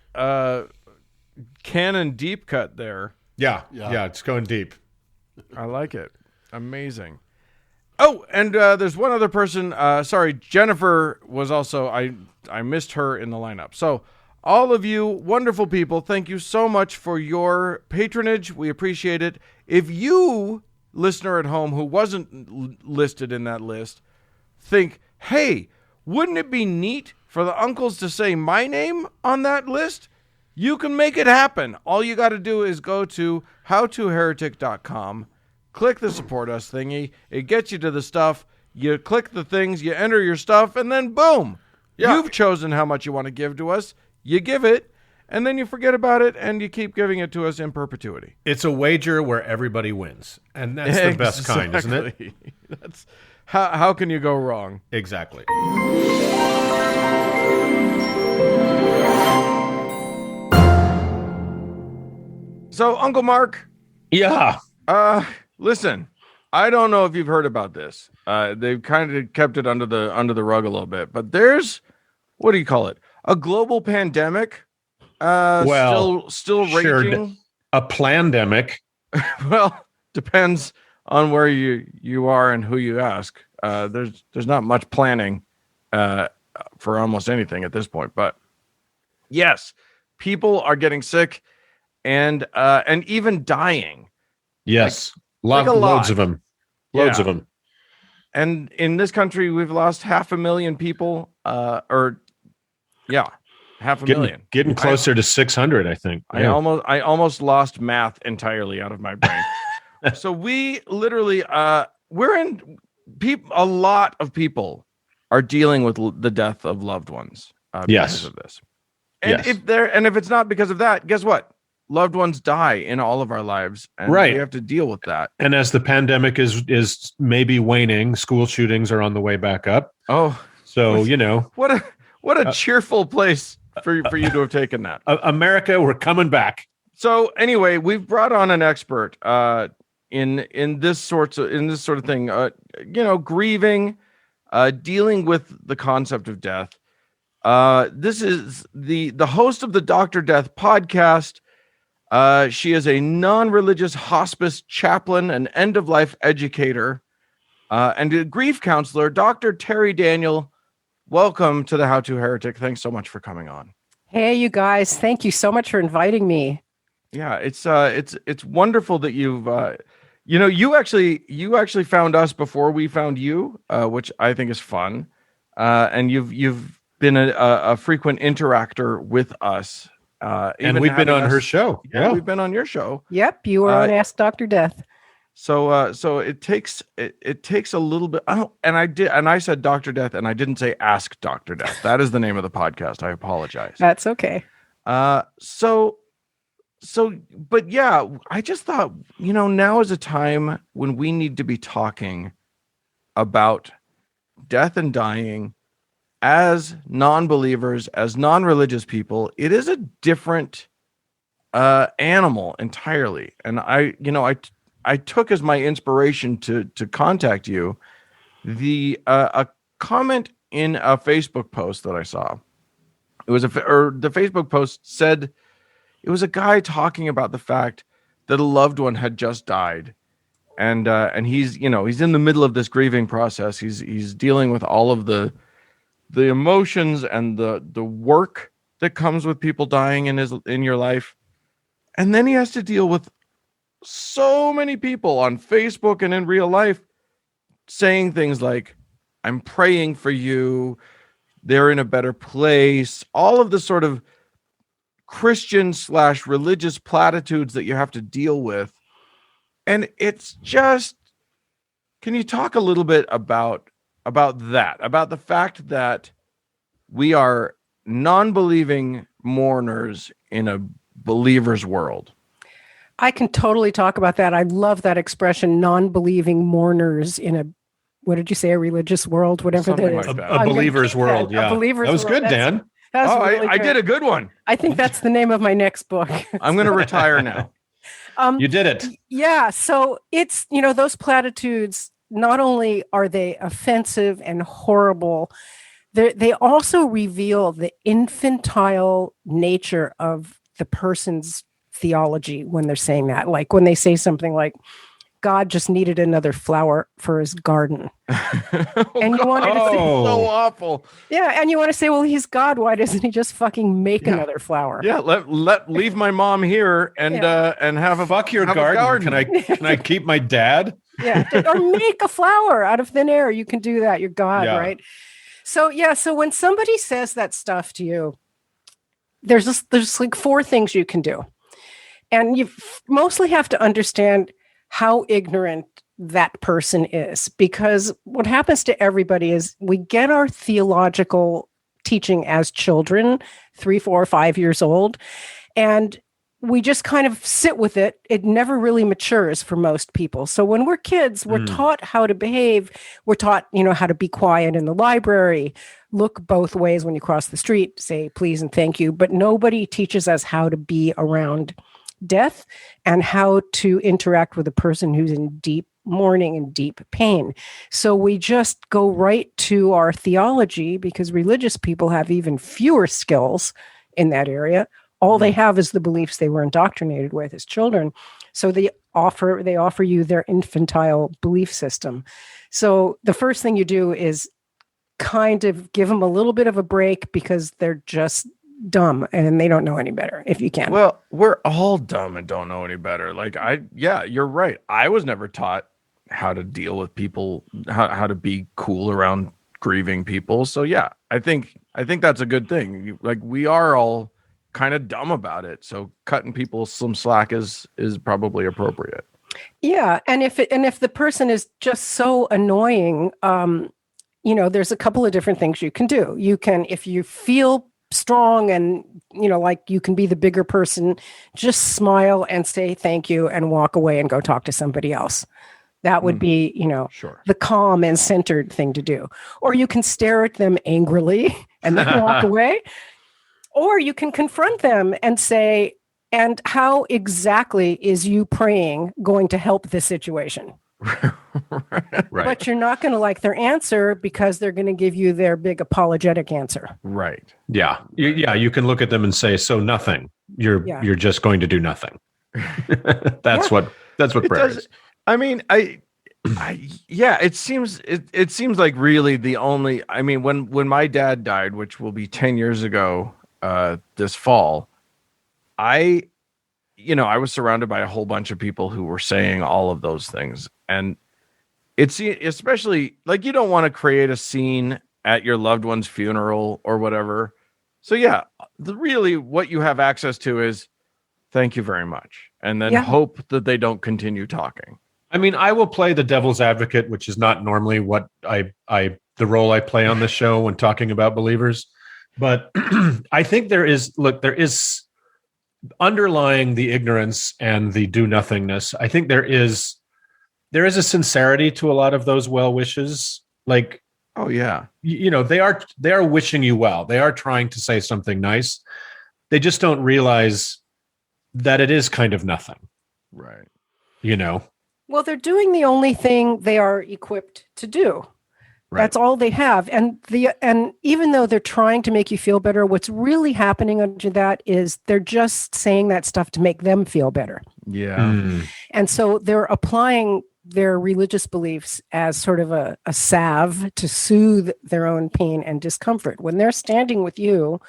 canon deep cut there. Yeah, it's going deep. I like it. Amazing. Oh, and there's one other person. Sorry, Jennifer was also. I missed her in the lineup. So all of you wonderful people, thank you so much for your patronage. We appreciate it. If you, listener at home who wasn't listed in that list, think, hey, wouldn't it be neat for the uncles to say my name on that list? You can make it happen. All you got to do is go to howtoheretic.com, click the support us thingy. It gets you to the stuff. You click the things, you enter your stuff, and then boom. Yeah. You've chosen how much you want to give to us. You give it, and then you forget about it, and you keep giving it to us in perpetuity. It's a wager where everybody wins, and that's the best kind, isn't it? That's how can you go wrong? Exactly. So, Uncle Mark. Yeah. Listen, I don't know if you've heard about this. They've kind of kept it under the rug a little bit, but there's, what do you call it? A global pandemic. Still raging. A plandemic. Well, depends on where you are and who you ask. There's not much planning for almost anything at this point, but yes, people are getting sick and even dying. Yes, loads of them. Loads of them. And in this country, we've lost 500,000 people. 500,000. Getting closer to 600, I think. Yeah. I almost lost math entirely out of my brain. So we literally, a lot of people are dealing with the death of loved ones because of this. And if it's not because of that, guess what? Loved ones die in all of our lives, and we have to deal with that. And as the pandemic is maybe waning, school shootings are on the way back up. Oh, so what a cheerful place for you to have taken that. America, we're coming back. So anyway, we've brought on an expert in this sort of thing. Grieving, dealing with the concept of death. This is the host of the Dr. Death podcast. She is a non-religious hospice chaplain, an end-of-life educator, and a grief counselor, Dr. Terri Daniel. Welcome to the How to Heretic. Thanks so much for coming on. Hey, you guys. Thank you so much for inviting me. Yeah, it's wonderful that you've you actually found us before we found you, which I think is fun. and you've been a frequent interactor with us. And we've been on her show. Yeah, we've been on your show. Yep, you were on Ask Dr. Death. So it takes a little bit. I said Dr. Death, and I didn't say Ask Dr. Death. That is the name of the podcast. I apologize. That's okay. But yeah, I just thought, now is a time when we need to be talking about death and dying as non-believers, as non-religious people. It is a different animal entirely. And I took as my inspiration to contact you a comment in a Facebook post that I saw. It was the Facebook post said it was a guy talking about the fact that a loved one had just died, and he's in the middle of this grieving process. He's dealing with all of the emotions and the work that comes with people dying in your life, and then he has to deal with so many people on Facebook and in real life saying things like, "I'm praying for you. They're in a better place." All of the sort of Christian/religious platitudes that you have to deal with. And it's just, can you talk a little bit about that, about the fact that we are non-believing mourners in a believer's world? I can totally talk about that. I love that expression, non-believing mourners in a, what did you say, a religious world, whatever Something that is. like that. A believer's world. Yeah. A believer's that was world. good, Dan. That's really I good. did a good one. I think that's the name of my next book. I'm going to retire now. You did it. Yeah. So it's, those platitudes, not only are they offensive and horrible, they also reveal the infantile nature of the person's theology when they're saying that. Like when they say something like, God just needed another flower for his garden. And you want to say, so awful. Yeah, and you want to say, well, he's God. Why doesn't he just fucking make another flower? Yeah, leave my mom here and have a fuck your garden. Can I keep my dad? Yeah, or make a flower out of thin air. You can do that. You're God, right? So so when somebody says that stuff to you, there's like four things you can do, and you mostly have to understand how ignorant that person is, because what happens to everybody is we get our theological teaching as children, 3, 4, 5 years old, and we just kind of sit with it. It never really matures for most people. So when we're kids, we're taught how to behave. We're taught, how to be quiet in the library, look both ways when you cross the street, say please and thank you, but nobody teaches us how to be around death and how to interact with a person who's in deep mourning and deep pain. So we just go right to our theology because religious people have even fewer skills in that area. All they have is the beliefs they were indoctrinated with as children. So they offer you their infantile belief system. So the first thing you do is kind of give them a little bit of a break because they're just dumb and they don't know any better, if you can. Well, we're all dumb and don't know any better. Like you're right. I was never taught how to deal with people, how to be cool around grieving people. So yeah, I think that's a good thing. Like we are all kind of dumb about it. So cutting people some slack is probably appropriate. Yeah, and if the person is just so annoying, there's a couple of different things you can do. You can, if you feel strong and like you can be the bigger person, just smile and say thank you and walk away and go talk to somebody else. That would be, sure, the calm and centered thing to do. Or you can stare at them angrily and then walk away. Or you can confront them and say, and how exactly is you praying going to help this situation? Right. But you're not going to like their answer because they're going to give you their big apologetic answer. Right. Yeah. You can look at them and say, so nothing. You're just going to do nothing. That's what prayer is. I mean, it seems like really the only, I mean, when my dad died, which will be 10 years ago, this fall, I was surrounded by a whole bunch of people who were saying all of those things. And it's especially like, you don't want to create a scene at your loved one's funeral or whatever. So yeah, really what you have access to is thank you very much. And then hope that they don't continue talking. I mean, I will play the devil's advocate, which is not normally what the role I play on the show when talking about believers. But I think there is underlying the ignorance and the do nothingness. I think there is a sincerity to a lot of those well wishes. Like, oh yeah, they are wishing you well. They are trying to say something nice. They just don't realize that it is kind of nothing. Right. Well, they're doing the only thing they are equipped to do. Right. That's all they have. And even though they're trying to make you feel better, what's really happening under that is they're just saying that stuff to make them feel better. Yeah. And so they're applying their religious beliefs as sort of a salve to soothe their own pain and discomfort. When they're standing with you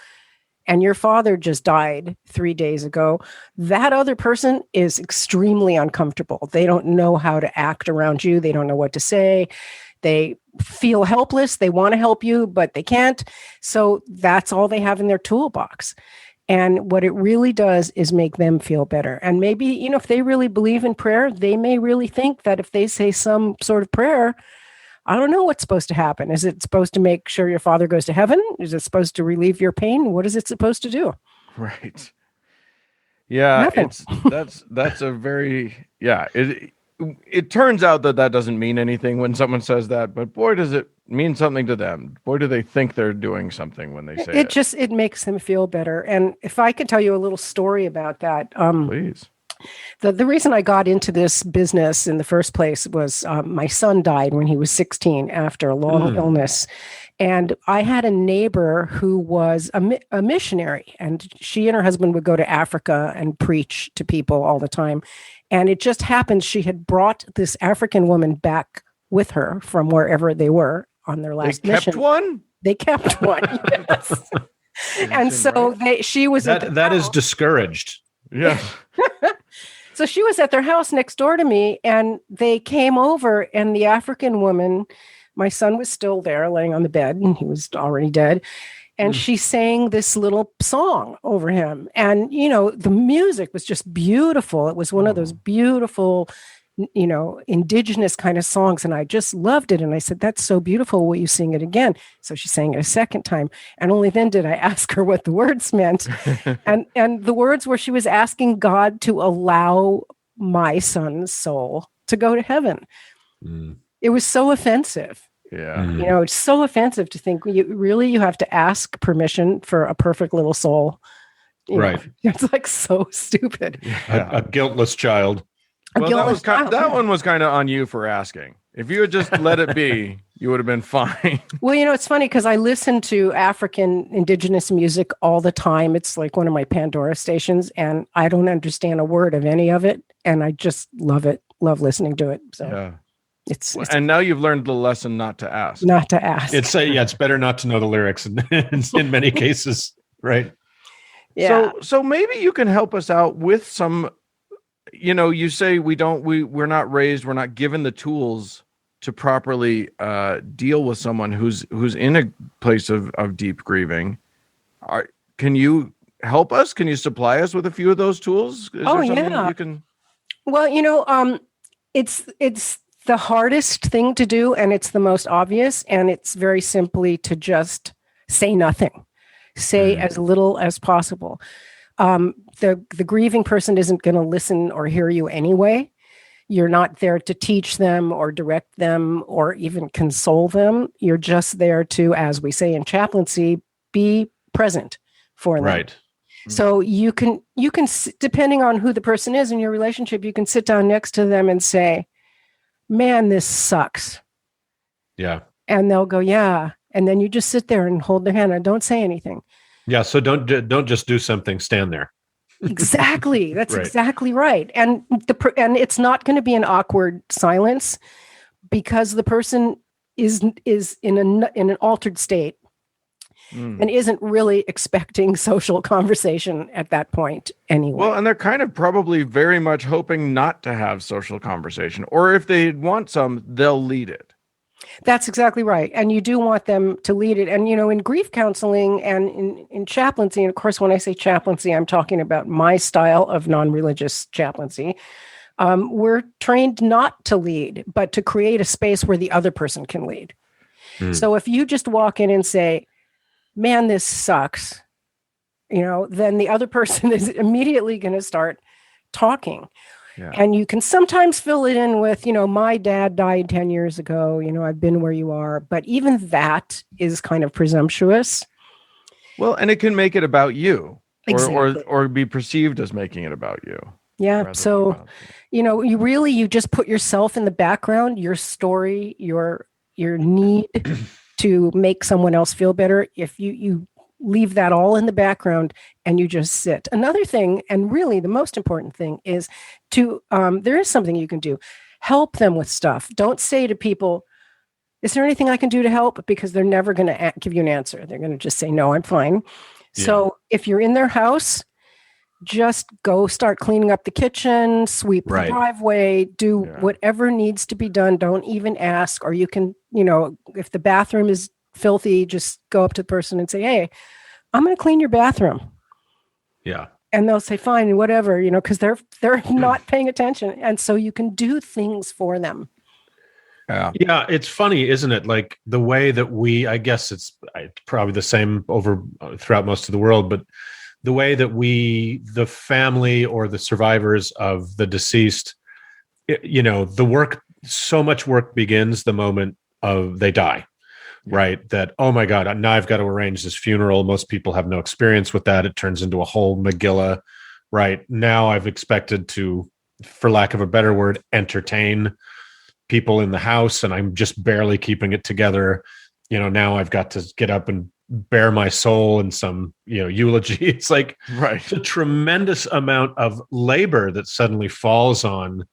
and your father just died 3 days ago, that other person is extremely uncomfortable. They don't know how to act around you. They don't know what to say. They feel helpless. They want to help you, but they can't. So that's all they have in their toolbox. And what it really does is make them feel better. And maybe, if they really believe in prayer, they may really think that if they say some sort of prayer, I don't know what's supposed to happen. Is it supposed to make sure your father goes to heaven? Is it supposed to relieve your pain? What is it supposed to do? Right. Yeah. Nothing. That's a very, yeah. It turns out that doesn't mean anything when someone says that, but boy, does it mean something to them. Boy, do they think they're doing something when they say it. It makes them feel better. And if I could tell you a little story about that. Please. The reason I got into this business in the first place was my son died when he was 16 after a long illness. And I had a neighbor who was a missionary, and she and her husband would go to Africa and preach to people all the time. And it just happened she had brought this African woman back with her from wherever they were on their last mission. They kept one. Yes. And so she was that is discouraged. Yeah. So she was at their house next door to me, and they came over, and the African woman, my son was still there laying on the bed, and he was already dead. And she sang this little song over him. And, the music was just beautiful. It was one of those beautiful, indigenous kind of songs. And I just loved it. And I said, that's so beautiful. Will you sing it again? So she sang it a second time. And only then did I ask her what the words meant. and the words were she was asking God to allow my son's soul to go to heaven. It was so offensive. Yeah. It's so offensive to think you have to ask permission for a perfect little soul. Right. It's like so stupid. Yeah. A guiltless child. That one was kind of on you for asking. If you had just let it be, you would have been fine. Well, it's funny because I listen to African indigenous music all the time. It's like one of my Pandora stations, and I don't understand a word of any of it. And I just love it, love listening to it. So yeah. It's and now you've learned the lesson not to ask. Not to ask. It's better not to know the lyrics in many cases, right? Yeah. So maybe you can help us out with some. You say we're not raised, we're not given the tools to properly deal with someone who's in a place of deep grieving. Can you help us? Can you supply us with a few of those tools? Is there something you can? Well, it's the hardest thing to do, and it's the most obvious, and it's very simply to just say nothing, say as little as possible. The grieving person isn't going to listen or hear you anyway. You're not there to teach them or direct them or even console them. You're just there to, as we say in chaplaincy, be present for them. Right. So you can, depending on who the person is in your relationship, you can sit down next to them and say, man, this sucks. Yeah. And they'll go, yeah. And then you just sit there and hold their hand and don't say anything. Yeah. So don't just do something. Stand there. Exactly. That's right. Exactly right. And it's not going to be an awkward silence because the person is in an altered state and isn't really expecting social conversation at that point anyway. Well, and they're kind of probably very much hoping not to have social conversation, or if they want some, they'll lead it. That's exactly right. And you do want them to lead it. And, in grief counseling and in chaplaincy, and of course, when I say chaplaincy, I'm talking about my style of non-religious chaplaincy. We're trained not to lead, but to create a space where the other person can lead. So if you just walk in and say, man, this sucks, then the other person is immediately going to start talking. Yeah. And you can sometimes fill it in with, my dad died 10 years ago, I've been where you are. But even that is kind of presumptuous. Well, and it can make it about you exactly. or be perceived as making it about you. Yeah. So, you just put yourself in the background, your story, your need to make someone else feel better. If you leave that all in the background and you just sit. Another thing, and really the most important thing, is there is something you can do. Help them with stuff. Don't say to people, is there anything I can do to help? Because they're never going to give you an answer. They're going to just say, no, I'm fine. Yeah. So if you're in their house, just go start cleaning up the kitchen, sweep the driveway, do whatever needs to be done. Don't even ask. Or you can, if the bathroom is filthy, just go up to the person and say, hey, I'm going to clean your bathroom. Yeah. And they'll say, fine, whatever, because they're not paying attention. And so you can do things for them. Yeah. Yeah. It's funny, isn't it? Like the way that I guess it's probably the same throughout most of the world, but the way that the family or the survivors of the deceased, the work, so much work begins the moment they die. Right. That, oh my God, now I've got to arrange this funeral. Most people have no experience with that. It turns into a whole Megillah. Right. Now I've expected to, for lack of a better word, entertain people in the house, and I'm just barely keeping it together. Now I've got to get up and bare my soul in some, eulogy. It's like it's a tremendous amount of labor that suddenly falls on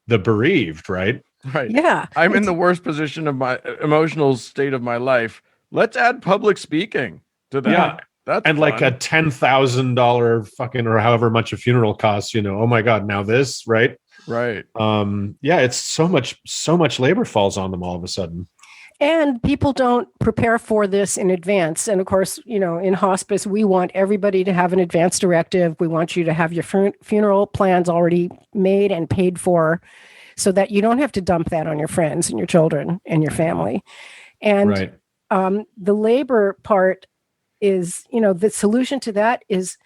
the bereaved. Right. Right. Yeah. I'm in the worst position of my emotional state of my life. Let's add public speaking to that. Yeah. That's and fun. Like a $10,000 fucking, or however much a funeral costs, oh my God, now this, right? Right. Yeah, it's so much labor falls on them all of a sudden. And people don't prepare for this in advance. And of course, in hospice, we want everybody to have an advance directive. We want you to have your funeral plans already made and paid for, so that you don't have to dump that on your friends and your children and your family. And the labor part is, the solution to that is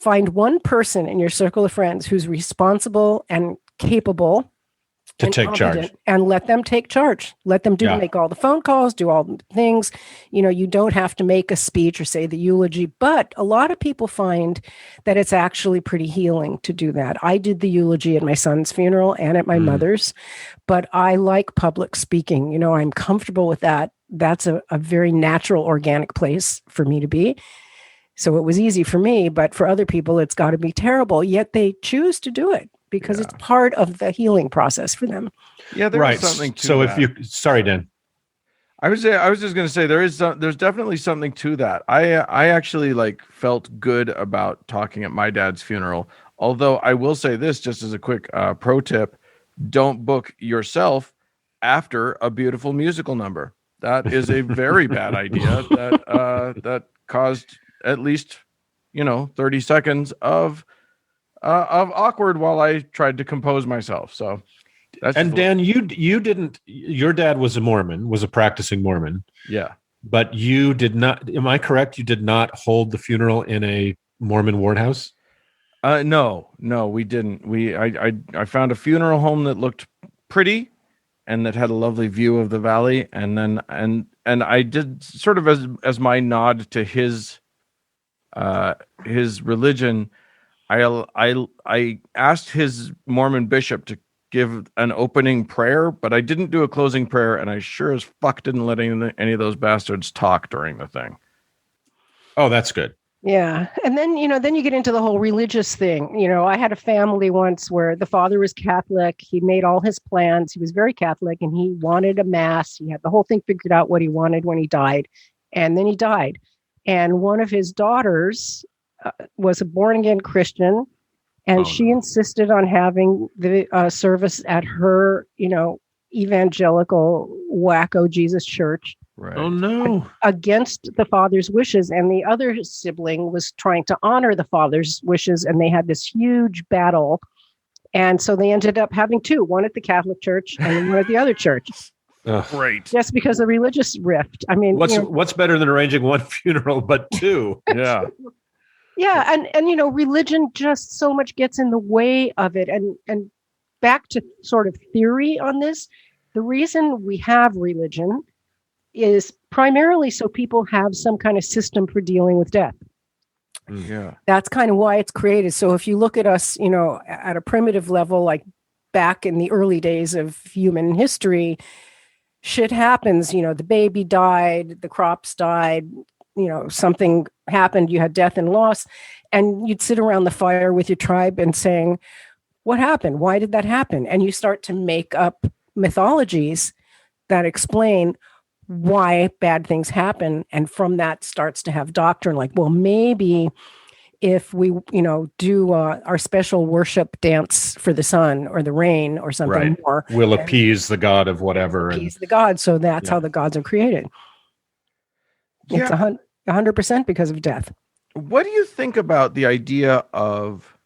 find one person in your circle of friends who's responsible and capable to take charge, and let them take charge. Let them make all the phone calls, do all the things. You don't have to make a speech or say the eulogy, but a lot of people find that it's actually pretty healing to do that. I did the eulogy at my son's funeral and at my mother's, but I like public speaking. I'm comfortable with that. That's a very natural, organic place for me to be. So it was easy for me, but for other people, it's got to be terrible. Yet they choose to do it because it's part of the healing process for them. Yeah, there's something to that. Sorry, Dan. I was just going to say there's definitely something to that. I actually felt good about talking at my dad's funeral. Although I will say this, just as a quick pro tip, don't book yourself after a beautiful musical number. That is a very bad idea. That caused at least 30 seconds of awkward while I tried to compose myself. So, and Dan, you didn't. Your dad was a practicing Mormon. Yeah, but you did not. Am I correct? You did not hold the funeral in a Mormon ward house. No, we didn't. I found a funeral home that looked pretty and that had a lovely view of the valley, and then and I did sort of as my nod to his religion. I asked his Mormon bishop to give an opening prayer, but I didn't do a closing prayer, and I sure as fuck didn't let any of those bastards talk during the thing. Oh, that's good. Yeah. And then, then you get into the whole religious thing. I had a family once where the father was Catholic. He made all his plans. He was very Catholic, and he wanted a mass. He had the whole thing figured out what he wanted when he died. And then he died. And one of his daughters was a born-again Christian, and she insisted on having the service at her, evangelical wacko Jesus church. Right. Oh no. Against the father's wishes, and the other sibling was trying to honor the father's wishes, and they had this huge battle, and so they ended up having two, one at the Catholic Church and one at the other church. Great. Just because of religious rift. I mean, what's better than arranging one funeral but two? Yeah. Yeah, and religion just so much gets in the way of it. And back to sort of theory on this, the reason we have religion is primarily so people have some kind of system for dealing with death. Yeah. That's kind of why it's created. So if you look at us, at a primitive level, like back in the early days of human history, shit happens, the baby died, the crops died, something happened, you had death and loss, and you'd sit around the fire with your tribe and saying, what happened? Why did that happen? And you start to make up mythologies that explain why bad things happen. And from that starts to have doctrine like, well, maybe if we, do our special worship dance for the sun or the rain or something more. We'll appease the god of whatever. Appease the god. So that's how the gods are created. It's 100% because of death. What do you think about the idea of,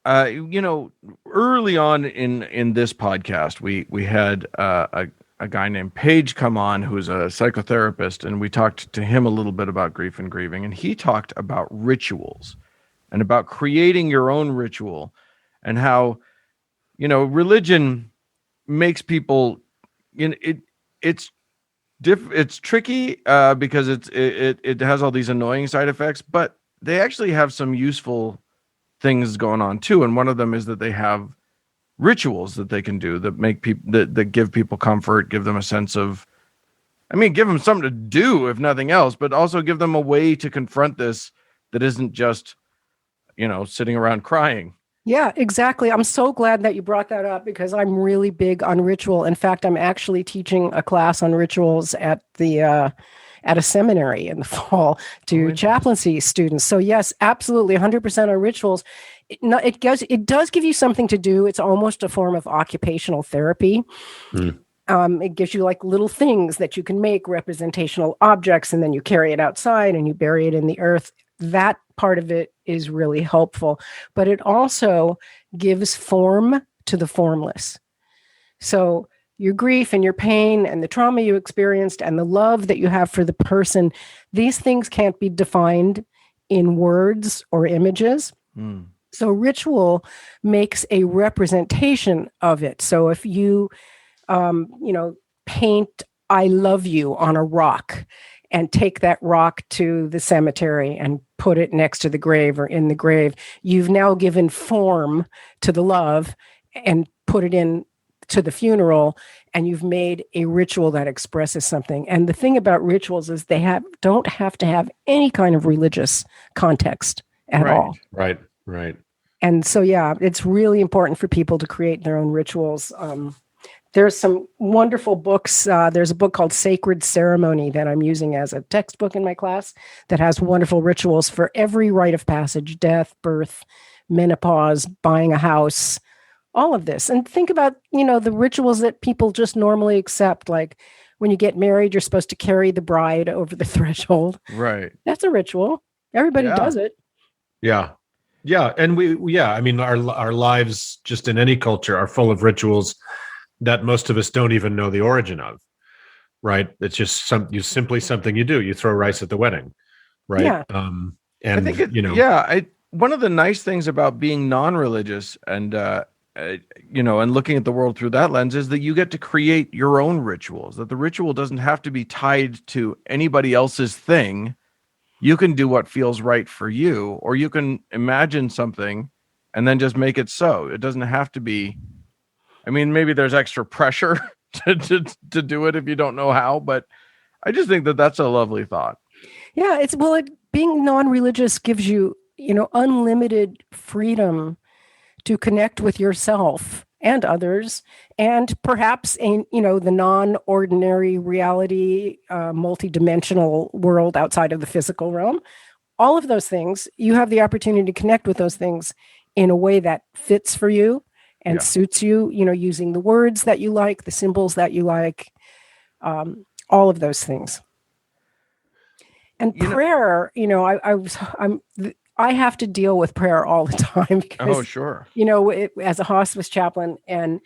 early on in this podcast, we had a guy named Paige come on who's a psychotherapist, and we talked to him a little bit about grief and grieving, and he talked about rituals and about creating your own ritual and how, religion makes people, it's tricky because it has all these annoying side effects, but they actually have some useful things going on too. And one of them is that they have rituals that they can do that make people that give people comfort, give them a sense of, give them something to do if nothing else, but also give them a way to confront this that isn't just, sitting around crying. Yeah, exactly. I'm so glad that you brought that up because I'm really big on ritual. In fact, I'm actually teaching a class on rituals at a seminary in the fall to chaplaincy students. So yes, absolutely, 100% on rituals. It does give you something to do. It's almost a form of occupational therapy. It gives you like little things that you can make, representational objects, and then you carry it outside and you bury it in the earth. That part of it is really helpful, but it also gives form to the formless. So your grief and your pain and the trauma you experienced and the love that you have for the person, these things can't be defined in words or images. So ritual makes a representation of it. So if you, paint "I love you" on a rock and take that rock to the cemetery and put it next to the grave or in the grave, you've now given form to the love and put it in to the funeral, and you've made a ritual that expresses something. And the thing about rituals is they don't have to have any kind of religious context at all. Right. And so, yeah, it's really important for people to create their own rituals. There's some wonderful books. There's a book called Sacred Ceremony that I'm using as a textbook in my class that has wonderful rituals for every rite of passage: death, birth, menopause, buying a house, all of this. And think about, the rituals that people just normally accept. Like when you get married, you're supposed to carry the bride over the threshold. Right. That's a ritual. Everybody does it. Yeah. And our lives just in any culture are full of rituals that most of us don't even know the origin of, right? It's just simply something you do. You throw rice at the wedding, right? Yeah. And I think one of the nice things about being non-religious and and looking at the world through that lens is that you get to create your own rituals, that the ritual doesn't have to be tied to anybody else's thing. You can do what feels right for you, or you can imagine something and then just make it so. It doesn't have to be, maybe there's extra pressure to do it if you don't know how, but I just think that that's a lovely thought. Yeah, being non-religious gives you, unlimited freedom to connect with yourself and others, and perhaps the non-ordinary reality, multidimensional world outside of the physical realm. All of those things, you have the opportunity to connect with those things in a way that fits for you and suits you, using the words that you like, the symbols that you like, all of those things. And prayer, I have to deal with prayer all the time because, sure. As a hospice chaplain, and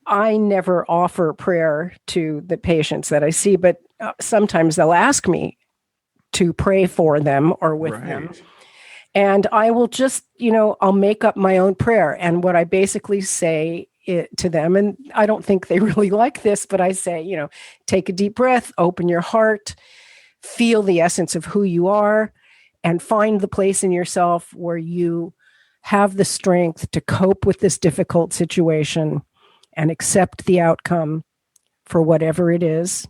I never offer prayer to the patients that I see, but sometimes they'll ask me to pray for them or with them. And I will just, I'll make up my own prayer. And what I basically say to them, and I don't think they really like this, but I say, take a deep breath, open your heart, feel the essence of who you are, and find the place in yourself where you have the strength to cope with this difficult situation and accept the outcome for whatever it is.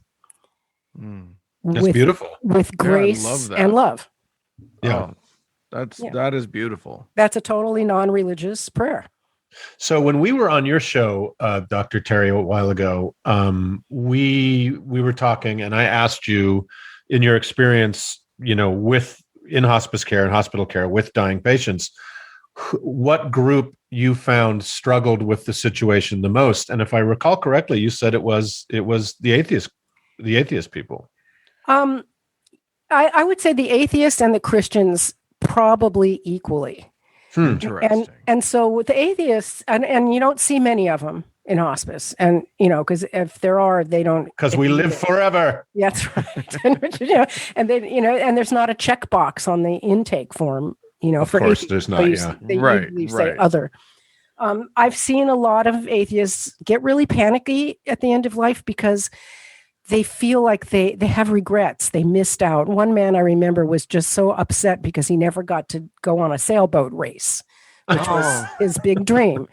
That's beautiful. With grace and love. Yeah. That is beautiful. That's a totally non-religious prayer. So when we were on your show, Dr. Terri, a while ago, we were talking, and I asked you, in your experience, in hospice care and hospital care with dying patients, what group you found struggled with the situation the most. And if I recall correctly, you said it was the atheist people. I would say the atheists and the Christians probably equally. Interesting. And so with the atheists, and you don't see many of them in hospice, and because if there are, they don't, because we live forever. That's right. And then and there's not a checkbox on the intake form. Of for course, atheists, there's not. They usually say other. I've seen a lot of atheists get really panicky at the end of life because they feel like they have regrets. They missed out. One man I remember was just so upset because he never got to go on a sailboat race, which was his big dream.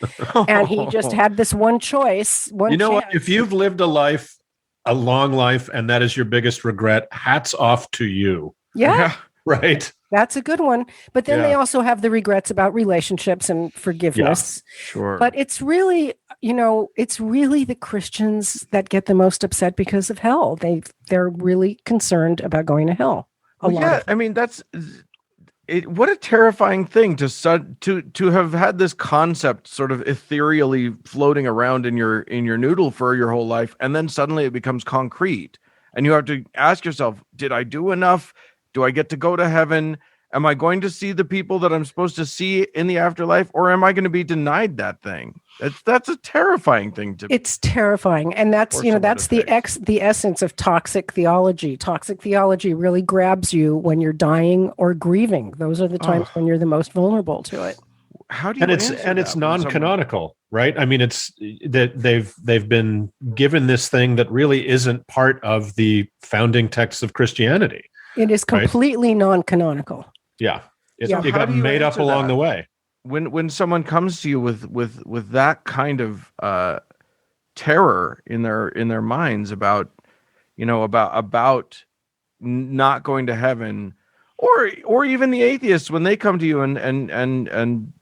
And he just had this one choice. What? If you've lived a long life, and that is your biggest regret, hats off to you. Yeah. Right. That's a good one. But then they also have the regrets about relationships and forgiveness. Yeah, sure. But it's really, it's really the Christians that get the most upset because of hell. They're really concerned about going to hell. I mean, that's it. What a terrifying thing to have had this concept sort of ethereally floating around in your noodle for your whole life, and then suddenly it becomes concrete, and you have to ask yourself, did I do enough? Do I get to go to heaven? Am I going to see the people that I'm supposed to see in the afterlife, or am I going to be denied that thing? That's a terrifying thing to. It's terrifying, and that's the essence of toxic theology. Toxic theology really grabs you when you're dying or grieving. Those are the times when you're the most vulnerable to it. How do you? It's non-canonical, right? I mean, it's that they've been given this thing that really isn't part of the founding texts of Christianity. It is completely non-canonical. Yeah. It got made up along the way. When someone comes to you with that kind of terror in their minds about not going to heaven, or even the atheists, when they come to you and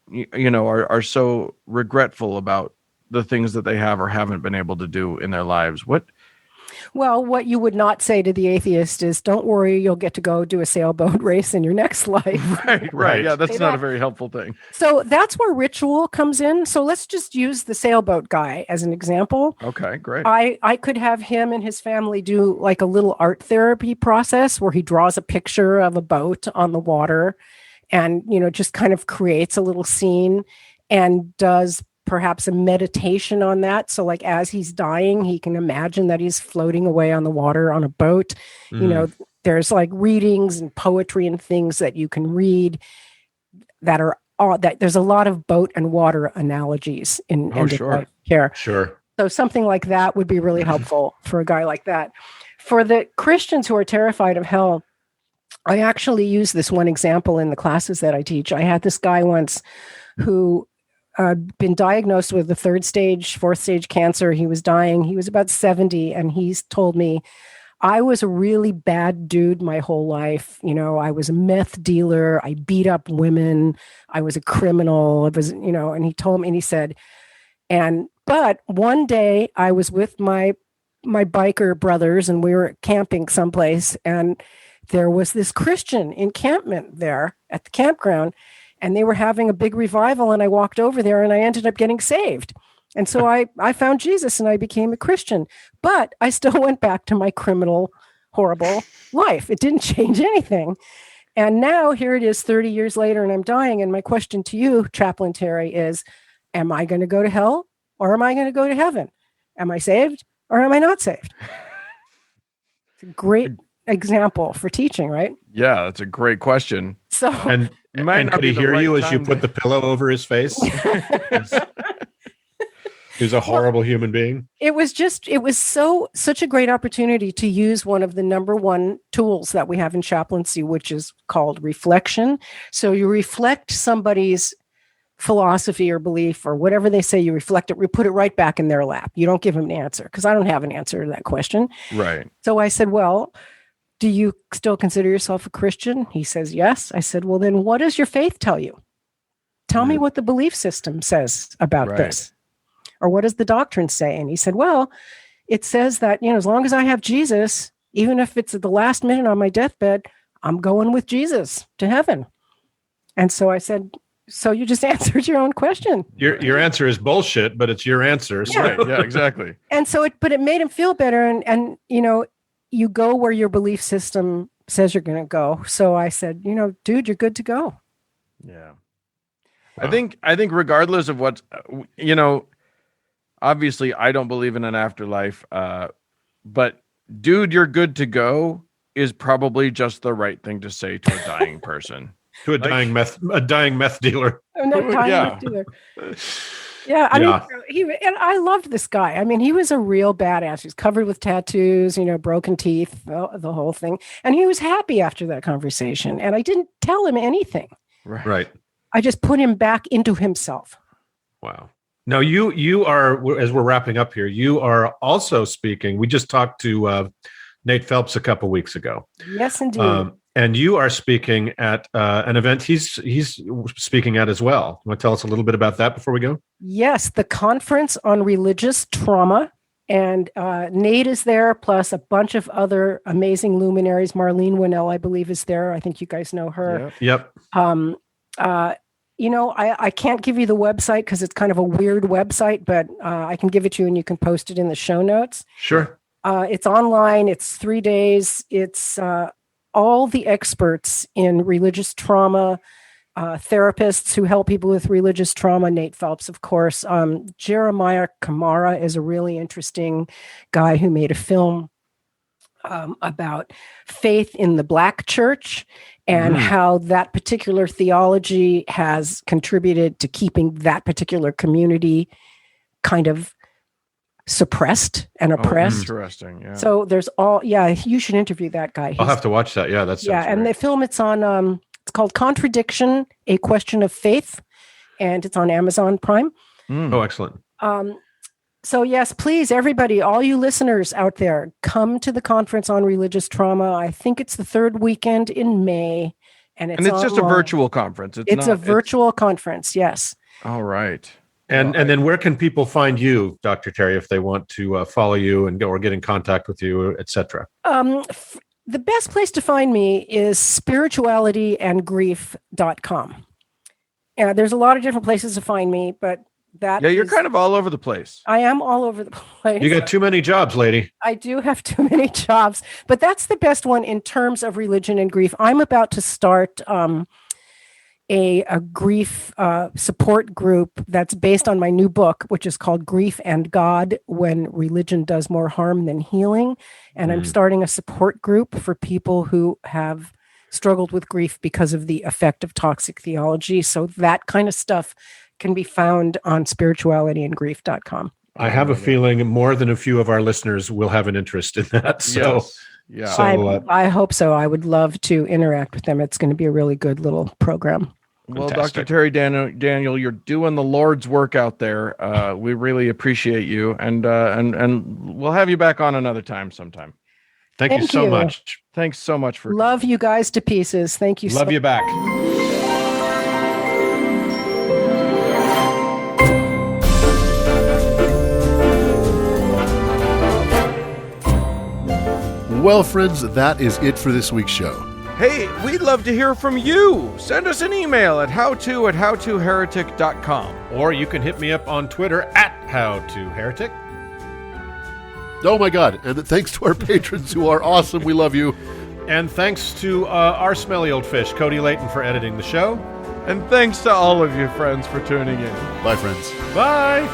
are so regretful about the things that they have or haven't been able to do in their lives, what you would not say to the atheist is, don't worry, you'll get to go do a sailboat race in your next life. Right. Yeah, that's not a very helpful thing. So that's where ritual comes in. So let's just use the sailboat guy as an example. Okay, great. I could have him and his family do like a little art therapy process where he draws a picture of a boat on the water and, just kind of creates a little scene and does perhaps a meditation on that. So like as he's dying, he can imagine that he's floating away on the water on a boat. There's like readings and poetry and things that you can read that are that there's a lot of boat and water analogies in end-of-life care. Sure. So something like that would be really helpful for a guy like that. For the Christians who are terrified of hell, I actually use this one example in the classes that I teach. I had this guy once who been diagnosed with the 3rd stage, 4th stage cancer. He was dying. He was about 70. And he's told me, I was a really bad dude my whole life. I was a meth dealer. I beat up women. I was a criminal. It was, and he told me, and he said, but one day I was with my biker brothers and we were camping someplace, and there was this Christian encampment there at the campground. and they were having a big revival, and I walked over there and I ended up getting saved. And so I found Jesus and I became a Christian, but I still went back to my criminal, horrible life. It didn't change anything. And now here it is 30 years later and I'm dying. And my question to you, Chaplain Terri, is, am I going to go to hell or am I going to go to heaven? Am I saved or am I not saved? It's a great example for teaching, right? Yeah, that's a great question. So, And could he hear you as you put the pillow over his face? He's a horrible human being. It was such a great opportunity to use one of the number one tools that we have in chaplaincy, which is called reflection. So you reflect somebody's philosophy or belief or whatever they say, you reflect it, you put it right back in their lap. You don't give them an answer because I don't have an answer to that question. Right. So I said, well, do you still consider yourself a Christian? He says, yes. I said, well, then what does your faith tell you? Tell me what the belief system says about this. Or what does the doctrine say? And he said, well, it says that, as long as I have Jesus, even if it's at the last minute on my deathbed, I'm going with Jesus to heaven. And so I said, so you just answered your own question. Your answer is bullshit, but it's your answer. So. Right. Yeah, exactly. And so it made him feel better. And you go where your belief system says you're going to go. So I said, dude, you're good to go. Yeah. Wow. I think regardless of what, obviously I don't believe in an afterlife, but dude, you're good to go is probably just the right thing to say to a dying person. To a dying meth dealer. I'm not dying meth dealer. Yeah, I mean, and I loved this guy. I mean, he was a real badass. He's covered with tattoos, broken teeth, the whole thing. And he was happy after that conversation. And I didn't tell him anything. Right. I just put him back into himself. Wow. Now, you are, as we're wrapping up here, you are also speaking. We just talked to Nate Phelps a couple weeks ago. Yes, indeed. And you are speaking at an event he's speaking at as well. You want to tell us a little bit about that before we go? Yes, the Conference on Religious Trauma. And Nate is there, plus a bunch of other amazing luminaries. Marlene Winnell, I believe, is there. I think you guys know her. Yep. I can't give you the website because it's kind of a weird website, but I can give it to you and you can post it in the show notes. Sure. It's online. It's 3 days. It's all the experts in religious trauma, therapists who help people with religious trauma. Nate Phelps, of course. Jeremiah Kamara is a really interesting guy who made a film about faith in the Black church and how that particular theology has contributed to keeping that particular community kind of suppressed and oppressed. Interesting. Yeah. So there's you should interview that guy. I'll have to watch that. Yeah, that's and the film it's on. It's called Contradiction: A Question of Faith, and it's on Amazon Prime. Oh, excellent. So yes, please, everybody, all you listeners out there, come to the Conference on Religious Trauma. I think it's the third weekend in May, and it's just a virtual conference. It's a virtual conference. Yes. All right. And then where can people find you, Dr. Terri, if they want to follow you or get in contact with you, etc.? The best place to find me is spiritualityandgrief.com. There's a lot of different places to find me, but you're kind of all over the place. I am all over the place. You got too many jobs, lady. I do have too many jobs, but that's the best one in terms of religion and grief. I'm about to start a grief support group that's based on my new book, which is called Grief and God, When Religion Does More Harm Than Healing. And I'm starting a support group for people who have struggled with grief because of the effect of toxic theology. So that kind of stuff can be found on spiritualityandgrief.com. I have a feeling more than a few of our listeners will have an interest in that. So, yes. Yeah. So, I hope so. I would love to interact with them. It's going to be a really good little program. Well, Dr. Terri Daniel, you're doing the Lord's work out there. We really appreciate you, and we'll have you back on another time sometime. Thank you so much. Thanks so much for love you guys to pieces. Thank you. Love you back. Well, friends, that is it for this week's show. Hey, we'd love to hear from you. Send us an email at howto@howtoheretic.com. Or you can hit me up on Twitter at howtoheretic. Oh my God. And thanks to our patrons who are awesome. We love you. And thanks to our smelly old fish, Cody Layton, for editing the show. And thanks to all of you friends for tuning in. Bye, friends. Bye!